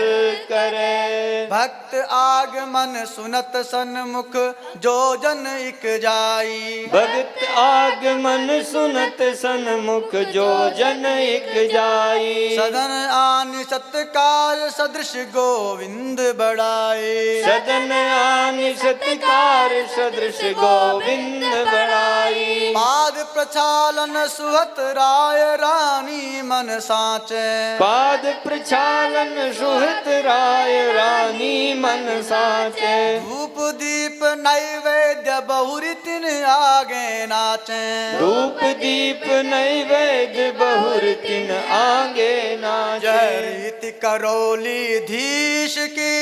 Speaker 3: करे।
Speaker 1: भक्त आगमन सुनत सन्मुख जो जन इक जाई।
Speaker 3: भगत आगमन सुनत सन्मुख जो जन एक जाई।
Speaker 1: सदन आनि सत्कार सदृश गोविंद बड़ाए।
Speaker 3: सदन आनि सत्कार सदृश गोविंद बड़ाई।
Speaker 1: पाद प्रक्षालन सुहत राय रानी मन साचे।
Speaker 3: पाद प्रक्षालन सुहत राय रानी मन साचे।
Speaker 1: धूप दीप नैवेद्य बहुरी तिन आगे नाचे।
Speaker 3: धूप दीप नैवेद्य बहुर तिन आगे नाचे।
Speaker 1: जय रीति करौली धीश की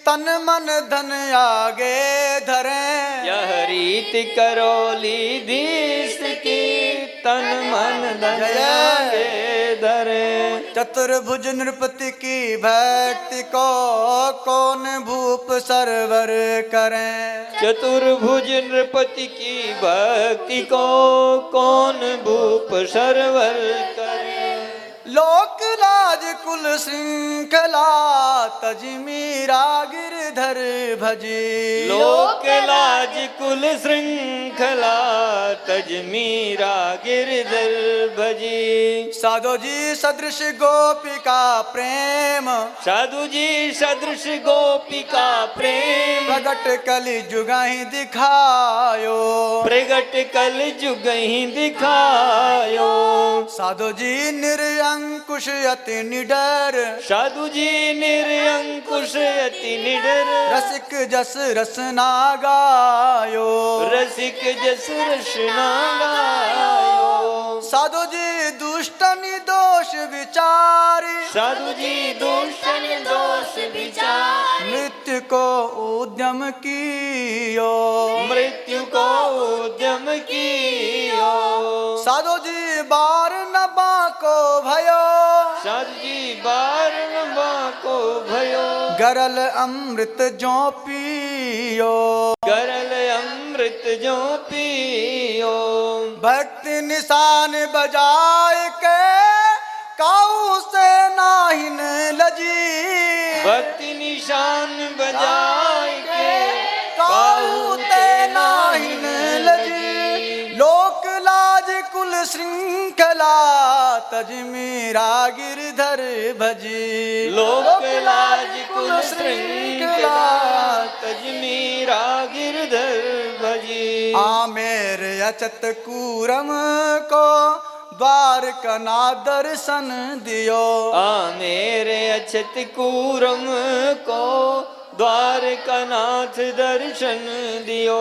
Speaker 1: तन मन धन आगे धरे।
Speaker 3: यह रीत करौली धीश की तन मन धन आगे धरे।
Speaker 1: चतुर्भुज नृपति की भक्ति को कौन भूप सरवर करें।
Speaker 3: चतुर्भुज नृपति की भक्ति को कौन भूप सरवर करे।
Speaker 1: लोक लाज कुल श्रृंखला तज मीरा गिरधर भजी।
Speaker 3: लोक लाज कुल श्रृंखला तज मीरा गिरधर भजी।
Speaker 1: साधु जी सदृश गोपिका प्रेम।
Speaker 3: साधु जी सदृश गोपिका प्रेम।
Speaker 1: प्रगट कलि जुगाहि दिखायो।
Speaker 3: प्रगट कल जुग ही दिखायो।
Speaker 1: साधु जी निरंकुश अति निडर।
Speaker 3: साधु जी निरंकुश अति निडर।
Speaker 1: रसिक जस रसना गायो।
Speaker 3: रसिक जस रसना गायो।
Speaker 1: साधु जी दुष्ट निर्दोष विचारी।
Speaker 3: साधु जी दुष्ट
Speaker 2: दोष विचार।
Speaker 1: मृत्यु को उद्यम कियो।
Speaker 3: मृत्यु को उद्यम कियो।
Speaker 1: साधु जी बार न बाको भयो।
Speaker 3: साधु जी बारण बाको भयो।
Speaker 1: गरल अमृत जो पियो।
Speaker 3: गरल अमृत जो पियो।
Speaker 1: भक्ति निशान बजाए के काऊ से नाहिन लजी।
Speaker 3: भक्ति निशान बजाए के
Speaker 1: काऊ ते नाहिन लजी। लोक लाज कुल श्रृंखला तज मीरा गिरधर भजी।
Speaker 3: लोक लाज कुल श्रृंखला तज मीरा गिरधर भजी।
Speaker 1: आमेर अचत कूरम को द्वारकना दर्शन दियो।
Speaker 3: मेरे अछत कूरम को द्वारकानाथ दर्शन दियो।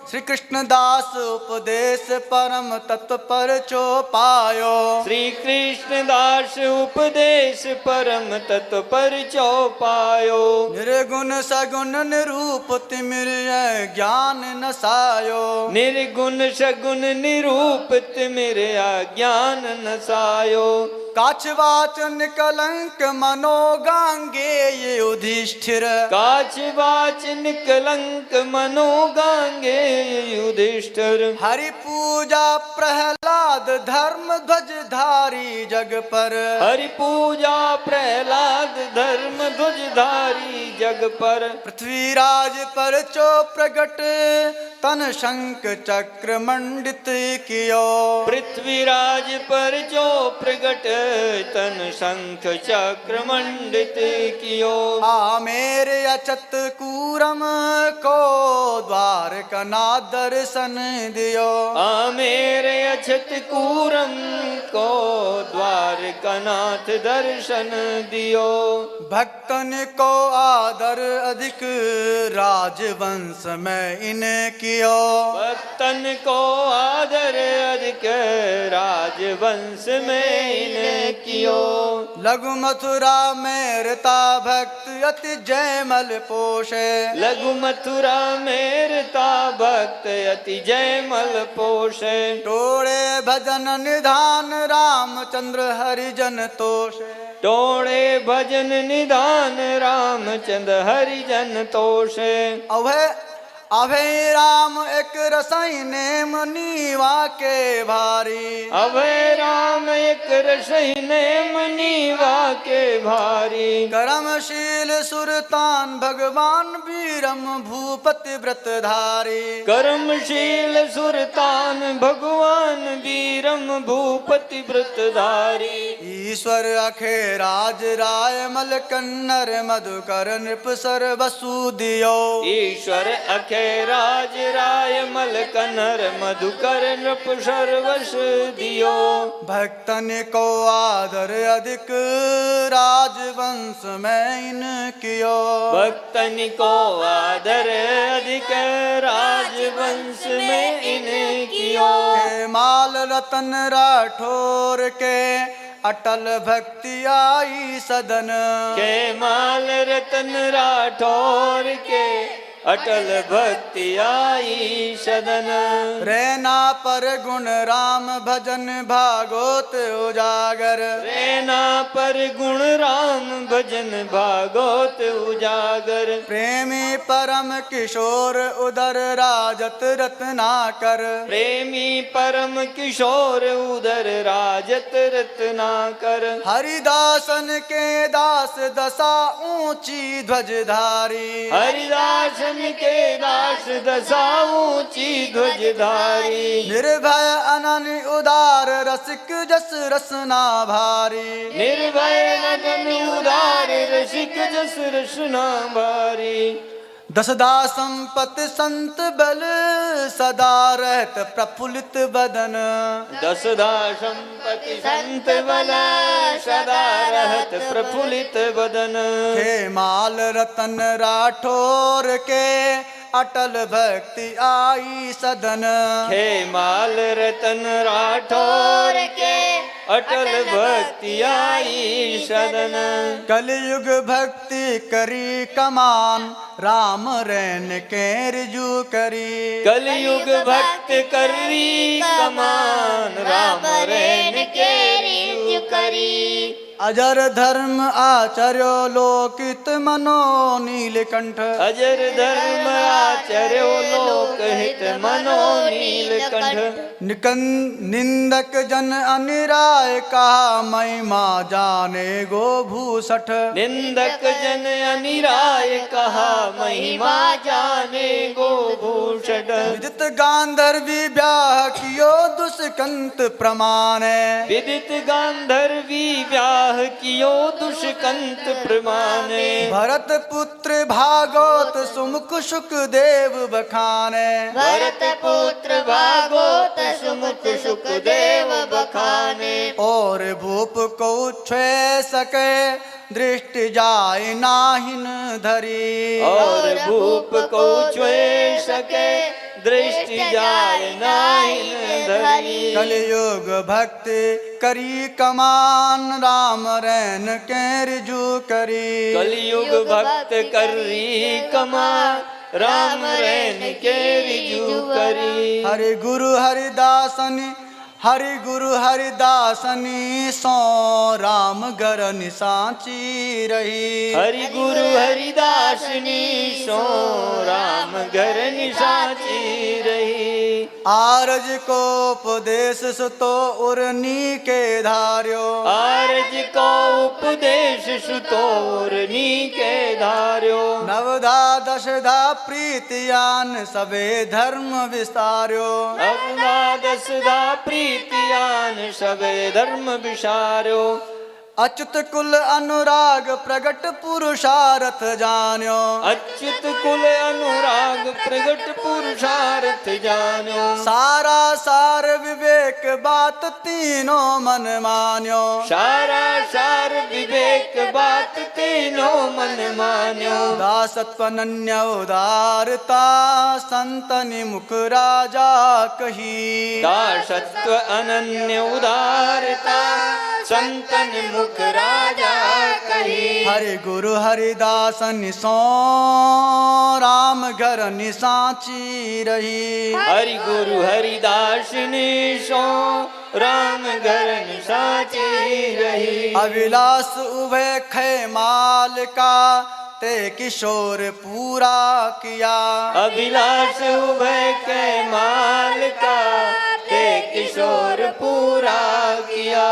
Speaker 1: श्री कृष्ण दास उपदेश परम तत्व पर चो पायो।
Speaker 3: श्री कृष्ण दास उपदेश परम तत्व पर चो पायो।
Speaker 1: निर्गुण सगुण निरूप तिमिर ज्ञान नसायो।
Speaker 3: निर्गुण सगुण निरूप तिमिर ज्ञान नसायो।
Speaker 1: काछवाच निकलंक मनोगांगे ये युधिष्ठिर।
Speaker 3: काछवाच निकलंक मनोगांगे युधिष्ठिर।
Speaker 1: हरि पूजा प्रहलाद धर्म ध्वज धारी जग पर।
Speaker 3: हरि पूजा प्रहलाद धर्म ध्वज धारी जग पर।
Speaker 1: पृथ्वीराज पर चो प्रगट तन शंख चक्र मंडित कियो।
Speaker 3: पृथ्वीराज पर जो प्रगट तन शंख चक्र मंडित कियो।
Speaker 1: मेरे अचत कूरम को द्वारकना दर्शन दियो।
Speaker 3: मेरे अछत कूरम को द्वारकानाथ दर्शन दियो।
Speaker 1: भक्तन को आदर अधिक राजवंश में इन कियो।
Speaker 3: भक्तन को आदर अधिक राजवंश में इन कियो।
Speaker 1: लघु मथुरा में रता भक्त अति जयमल पोषे।
Speaker 3: लघु मथुरा में रता भक्त अति जयमल पोषे।
Speaker 1: टोड़े भजन निधान रामचंद्र हरिजन तोषे।
Speaker 3: टोड़े भजन निधान रामचंद्र हरिजन तोषे।
Speaker 1: अभय राम एक रसाई नेम नीवा के भारी।
Speaker 3: अभय राम एक रसई नेम नीवा के भारी।
Speaker 1: करमशील सुरतान भगवान वीरम भूपति व्रतधारी।
Speaker 3: कर्मशील सुरतान भगवान वीरम भूपति व्रतधारी।
Speaker 1: ईश्वर अखेराज राय मल कन्नर मधुकर नृप सर वसु दियो।
Speaker 3: ईश्वर अखेराज राय मल कन्हर मधुकर नृप सर्वस दियो।
Speaker 1: भक्तन को आदर अधिक राजवंश में इन कियो।
Speaker 3: भक्तन को आदर अधिक राजवंश में इन कियो।
Speaker 1: के माल रतन राठौर के अटल भक्ति आई सदन।
Speaker 3: के माल रतन राठौर के अटल भक्ति आई सदन।
Speaker 1: रैना पर गुण राम भजन भागवत उजागर।
Speaker 3: रैना पर गुण राम भजन भागवत उजागर।
Speaker 1: प्रेमी परम किशोर उदर राजत रत्नाकर।
Speaker 3: प्रेमी परम किशोर उदर राजत रत्नाकर।
Speaker 1: हरिदासन के दास दशा ऊंची ध्वजधारी।
Speaker 3: हरिदासन के दास दशा ऊंची ध्वजधारी।
Speaker 1: निर्भय अनन्य उदार रसिक जस रसना भारी।
Speaker 3: निर्भय नदन उदार रसिक जस रसना भारी।
Speaker 1: दसदा संपत्ति संत बल सदा रहत प्रफुल्लित बदन।
Speaker 3: दसदा संपत्ति संत बल सदा रहत प्रफुल्लित बदन।
Speaker 1: हे माल रतन राठौर के अटल भक्ति आई सदन।
Speaker 3: हे माल रतन राठौर के अटल भक्ति आई सदन।
Speaker 1: कलयुग भक्ति करी कमान राम रैन के रिजू करी।
Speaker 3: कलयुग भक्त करी कमान राम रैन के रिजु करी।
Speaker 1: अजर धर्म आचर्यो लोकित मनो नीलकंठ।
Speaker 3: अजर धर्म आचर्यो लोकहित मनो नीलकंठ।
Speaker 1: निंदक जन अनिराय कहा महिमा जाने गो भूसठ।
Speaker 3: निंदक जन अनिराय कहा महिमा जाने गो भूषण।
Speaker 1: विदित गांधर्वी ब्याह कियो दुष्कंत प्रमाण।
Speaker 3: विदित गांधर्वी ब्याह कियो दुष्कंत प्रमाणे।
Speaker 1: भरत पुत्र भागवत सुमुख सुख देव बखाने।
Speaker 2: भरत पुत्र भागवत सुमुख सुख देव बखाने।
Speaker 1: और भूप को छुए सके दृष्टि जाय नाहिन धरी।
Speaker 3: और भूप को छुए सके दृष्टि जाय नाहिन धरी।
Speaker 1: कलयुग भक्ति करी कमान राम रैन के रिजू करी।
Speaker 3: कलयुग भक्त करी कमान राम रैन के रिजू करी।
Speaker 1: हरि गुरु हरिदासनी हरि गुरु हरिदासनी सो राम घर निसाची रही।
Speaker 3: हरि गुरु हरिदासनी सो राम घर निसाची रही।
Speaker 1: आरज को उपदेश सुतो उर्नी के धार्यो।
Speaker 3: आरज को उपदेश सुतोरनी के धार्यो।
Speaker 1: नवधा दशधा प्रीतियान सबे धर्म विस्तार्यो।
Speaker 3: नवधा दसधा प्रीतियान सबे धर्म विसार्यो।
Speaker 1: अच्युत कुल अनुराग प्रगट पुरुषार्थ जान्यो।
Speaker 3: अच्युत कुल अनुराग प्रगट पुरुषार्थ जान्यो।
Speaker 1: सारा सार विवेक बात तीनों मन मान्यो।
Speaker 3: सारा सार विवेक बात तीनों मन मान्यो।
Speaker 1: दासत्व अनन्य उदारता संतनि मुख राजा कही।
Speaker 3: दासत्व अनन्य उदारता संतन मुख राजा कही।
Speaker 1: हरि गुरु हरिदास निसो राम घर निसाची रही।
Speaker 3: हरि गुरु हरिदास निसो राम घर निसाची रही।
Speaker 1: अविलास उभय खैमाल का ते किशोर पूरा किया।
Speaker 3: अभिलाष उभय कैमाल का ते किशोर पूरा किया।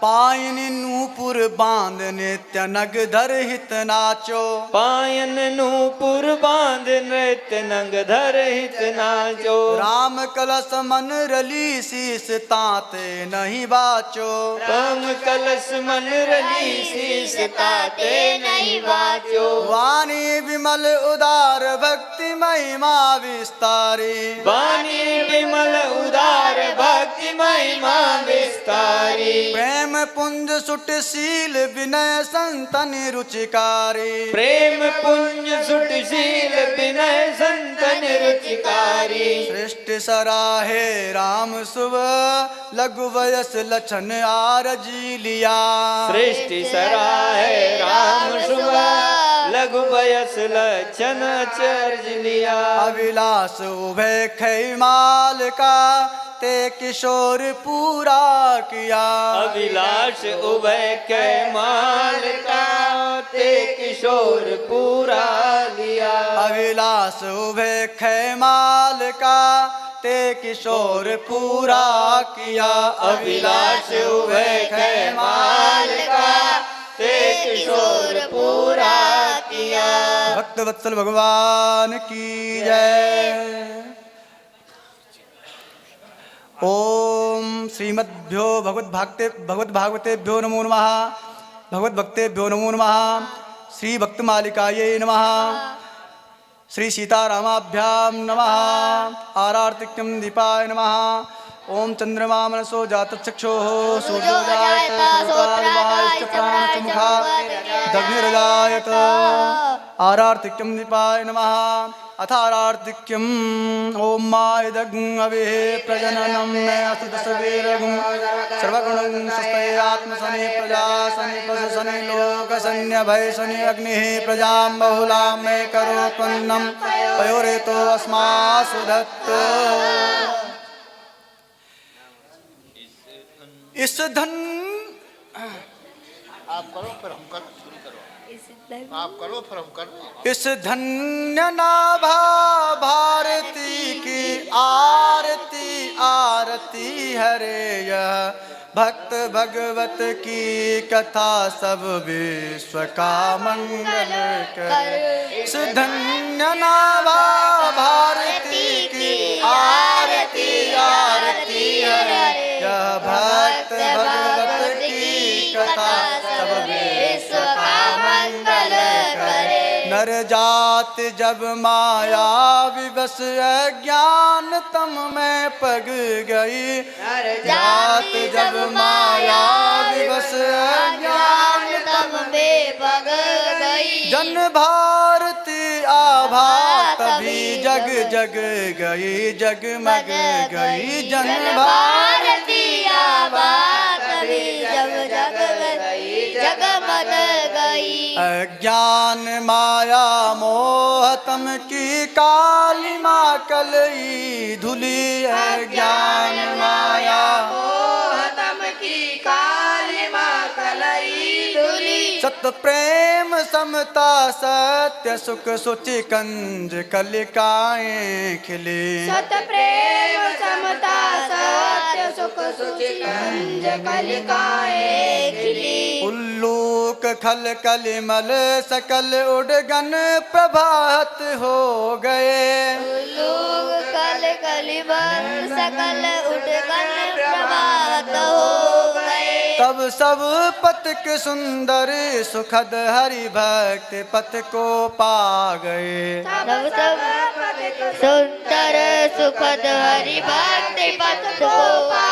Speaker 1: पायन नूपुर बांध नित्य नग धर हित नाचो।
Speaker 3: पायन नूपुर बांध नृत्य नंग धर हित नाचो।
Speaker 1: राम कलश मन रली शीस ताते नहीं बाचो।
Speaker 3: राम कलश मन रली शीस ताते नहीं बाचो।
Speaker 1: वाणी विमल उदार भक्ति महिमा विस्तारी।
Speaker 3: वाणी विमल उदार भक्ति महिमा विस्तारी।
Speaker 1: प्रेम पुंज सुट शील विनय संतन रुचिकारी।
Speaker 3: प्रेम पुंज सुटशील विनय संतन रुचिकारी।
Speaker 1: सृष्टि सराहे राम सुव लघु वयस लछन आरजी लिया।
Speaker 3: सृष्टि सराहे राम शुभ लघु बयस लक्षण चर्ज लिया।
Speaker 1: अभिलाष उभय खैमाल का ते किशोर पूरा किया।
Speaker 3: अभिलाष उभय कैमाल का ते किशोर पूरा लिया।
Speaker 1: अभिलाष उभय खैमाल का ते किशोर पूरा किया।
Speaker 3: अभिलाष उभय कैमाल का ते किशोर पूरा किया।
Speaker 1: भक्त वत्सल भगवान की जय। ओम श्रीमद्भ्यो भगवत भागवतेभ्यो नमो नमः। भगवत भक्तेभ्यो नमो नमः। श्री भक्तमालिकायै नमः। श्री सीतारामाभ्यां नमः। आरार्तिक्यं दीपाय नमः। ओम चंद्रमा मनसो जातचक्षुः सूर्यो जायत श्रोत्रादिवाश्च प्राणश्च दग्निर्जायत। आरार्तिक्यं दीपाय नमः। अथारार्तिक्यम् ओम मायदग्ं अविः प्रजननं मे असुदसवीरगुं सर्वगुणं सस्तये आत्मसने प्रजा सने पशु सने लोक सन्य भय सने अग्निः प्रजां बहुलां मे करोत्पन्नं पयोरेतो अस्मासु धत्त। इस धन
Speaker 4: आप करो फिर हम कर शुरू करो। आप करो फिर हम कर।
Speaker 1: इस धन्य नाभा भारती की आरती आरती हरे यह भक्त भगवत की कथा सब विश्व का मंगल करे। इस धन्य नाभा भारती की आरती आरती हरे यह भक्त भगवत की कथा सब विश्व का मंगल करे। नर जात जब माया विवश अज्ञान तम में पग गई। नर जात जब माया विवश अज्ञान तम में पग गई। जन भारती आभा तभी जग जग गई जगमग गई। जन भारती आभा तभी जग जग गई जगमग गई। अज्ञान माया मोह तम की काली माँ कलई धुली। अज्ञान माया मोह तम की काली माँ कलई धुली। सत प्रेम समता सत्य सुख सुचि कंज कलिकाएं खिली। सत प्रेम समता सत्य सुख सुचि कंज कलिकाएं खिली। उल्लूक खल कलिमल सकल उड़गन प्रभात हो गए। उल्लूक खल कलिमल सकल उड़गन प्रभात हो गए। तब सब पथिक सुंदर सुखद हरि भक्त पथ को पा गए।
Speaker 2: तब सब सुंदर सुखद हरि भक्त पथ को पा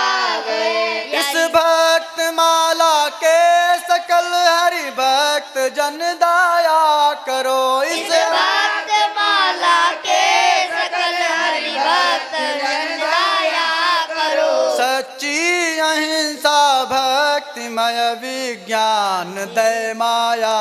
Speaker 2: गए।
Speaker 1: इस भक्त माला के सकल हरि भक्त जन दया करो। इस
Speaker 2: भक्त माला के सकल हरि भक्त जन दया करो।
Speaker 1: सच्ची अहिंसा भक्तिमय विज्ञान दय माया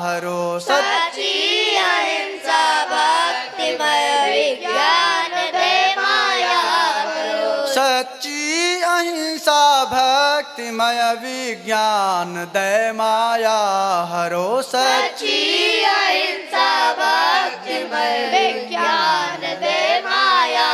Speaker 1: हरो।
Speaker 2: सच्ची अहिंसा भक्तिमय विज्ञान दय माया करो।
Speaker 1: सच्ची अहिंसा भक्ति भक्तिमय विज्ञान दय माया हरो
Speaker 2: सच्ची अहिंसा भक्तिमय विज्ञान दे माया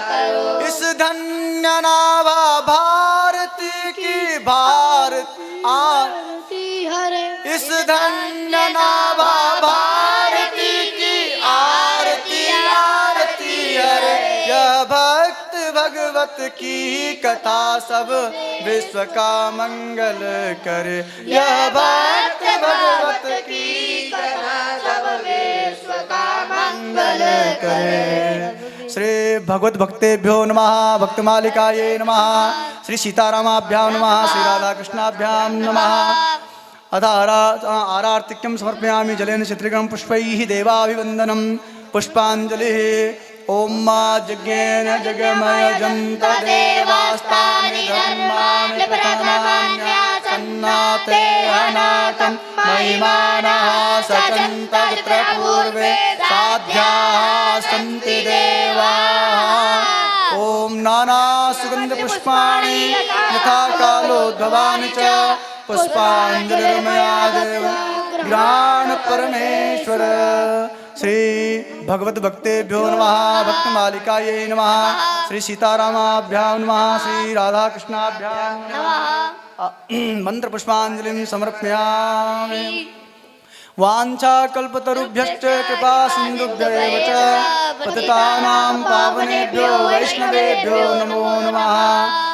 Speaker 2: करो।
Speaker 1: इस धन्य नाभा भारती की भारत
Speaker 2: आरती हरे,
Speaker 1: इस धन्य नाभा भारती की आरती आरती हरे। यह भक्त भगवत की कथा सब विश्व का मंगल करे। यह भक्त भगवत की
Speaker 2: कथा सब विश्व का मंगल करे।
Speaker 1: श्री भगवत भक्तेभ्यो नमः, भक्तमालिकाये नमः, श्री सीतारामाभ्यां नमः, श्री राधाकृष्णाभ्यां नमः। अथ आरार्तिक्यं समर्पयामि जलेन चित्रिकं पुष्पैः देवाभिवन्दनं पुष्पाञ्जलिः। ॐ मा यज्ञेन जगमयजन्त
Speaker 2: देवास्तानि धर्माणि प्रथमान्यासन्नाते अनाथं महिमानः सचन्त यत्र पूर्वे साध्याः सन्ति देवाः।
Speaker 1: ॐ नाना सुगन्धपुष्पाणि यथा कालोद्भवानि च पुष्पाञ्जलिर्मया देव ग्राण परमेश्वर। श्री भगवत भक्तेभ्यो नमः, भक्तमालिकायै नमः, श्री सीतारामाभ्यां नमः, श्री राधाकृष्णाभ्यां नमः। मंत्र पुष्पांजलिं समर्पयामि। वाञ्छाकल्पतरुभ्यश्च कृपा सिन्धुभ्यैव च पतितानां पावनेभ्यो वैष्णवेभ्यो नमो नमः।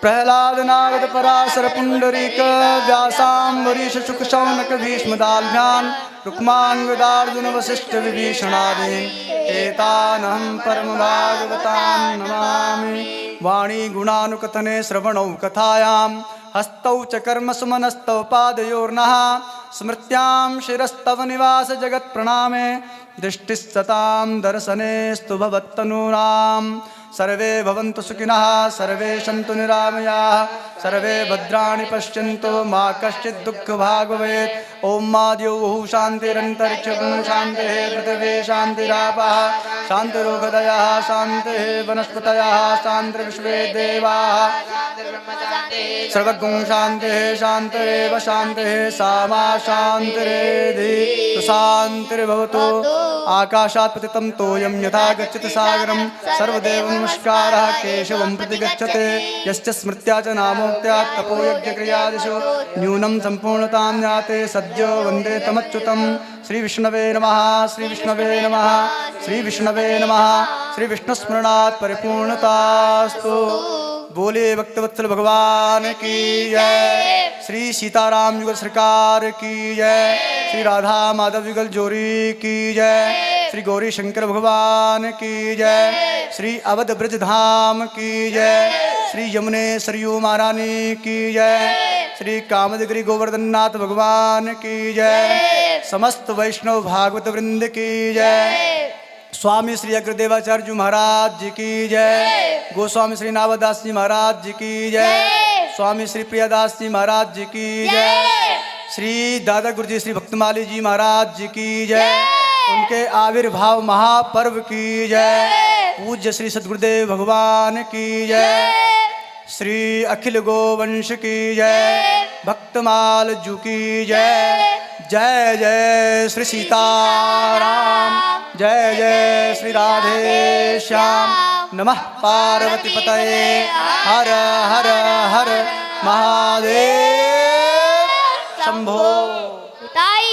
Speaker 1: प्रहलाद नारद पराशर पुंडरीक व्यासाम्बरीश शुक शौनक भीष्मदाल्भ्यां रुक्मांगदार्जुन वसिष्ठ विभीषणादीन् एतानहं परम भागवतां नमामि। वाणी गुणानुकथने श्रवणौ कथायां हस्तौ च कर्मसु मनस्तौ पादयोर्नः स्मृत्यां शिरस्तव निवास जगत्प्रणामे दृष्टिस्सतां दर्शनेस्तु भवत्तनूनां। सर्वे भवन्तु सुखिनः, सर्वे सन्तु निरामयाः, सर्वे भद्राणि पश्यन्तु मा कश्चित् दुःखभाग् भवेत्। ॐ मा द्यौः शान्तिरन्तरिक्षं शान्तिः पृथिवी शान्तिरापः शान्तिरोगदयः शान्तिः वनस्पतयः शान्तिर्विश्वे देवाः सर्वगुं शान्तिः शान्तिरेव शान्तिः सा मा शान्तिरेधि शान्तिर्भवतु। आकाशात् पतितं तोयं यथा गच्छति सागरं सर्वदेव नमस्कारः केशवं प्रति गच्छते। यस्य स्मृत्या च नामोक्त्या तपोयज्ञक्रियादिषु न्यूनं सम्पूर्णतां याते सद्यो वन्दे तमच्युतं। श्री विष्णवे नमः, श्री विष्णवे नमः, श्री विष्णवे नमः। श्री विष्णुस्मरणात् परिपूर्णतास्तु। बोले भक्तवत्सल भगवान की जय। श्री सीताराम युगल सरकार की जय। श्री राधा माधव युगल जोरी की जय। श्री गौरी शंकर भगवान की जय। श्री अवध ब्रज धाम की जय। श्री यमुने सरयू महारानी की जय। श्री कामदगिरी गोवर्धन नाथ भगवान की जय। समस्त वैष्णव भागवत वृंद की जय। स्वामी श्री अग्रदेवाचार्य जी महाराज जी की जय। गोस्वामी श्री नावदास जी महाराज जी की जय। स्वामी श्री प्रियादास जी महाराज जी की जय। श्री दादा गुरुजी श्री भक्तमाली जी महाराज जी की जय। उनके आविर्भाव महापर्व की जय। पूज्य श्री सद्गुरुदेव भगवान की जय। श्री अखिल गोवंश की जय। भक्तमाल जू की जय। जय जय श्री सीताराम, जय जय श्री राधे श्याम। नमः पार्वती पतये हर हर हर महादेव शंभो।
Speaker 2: ताई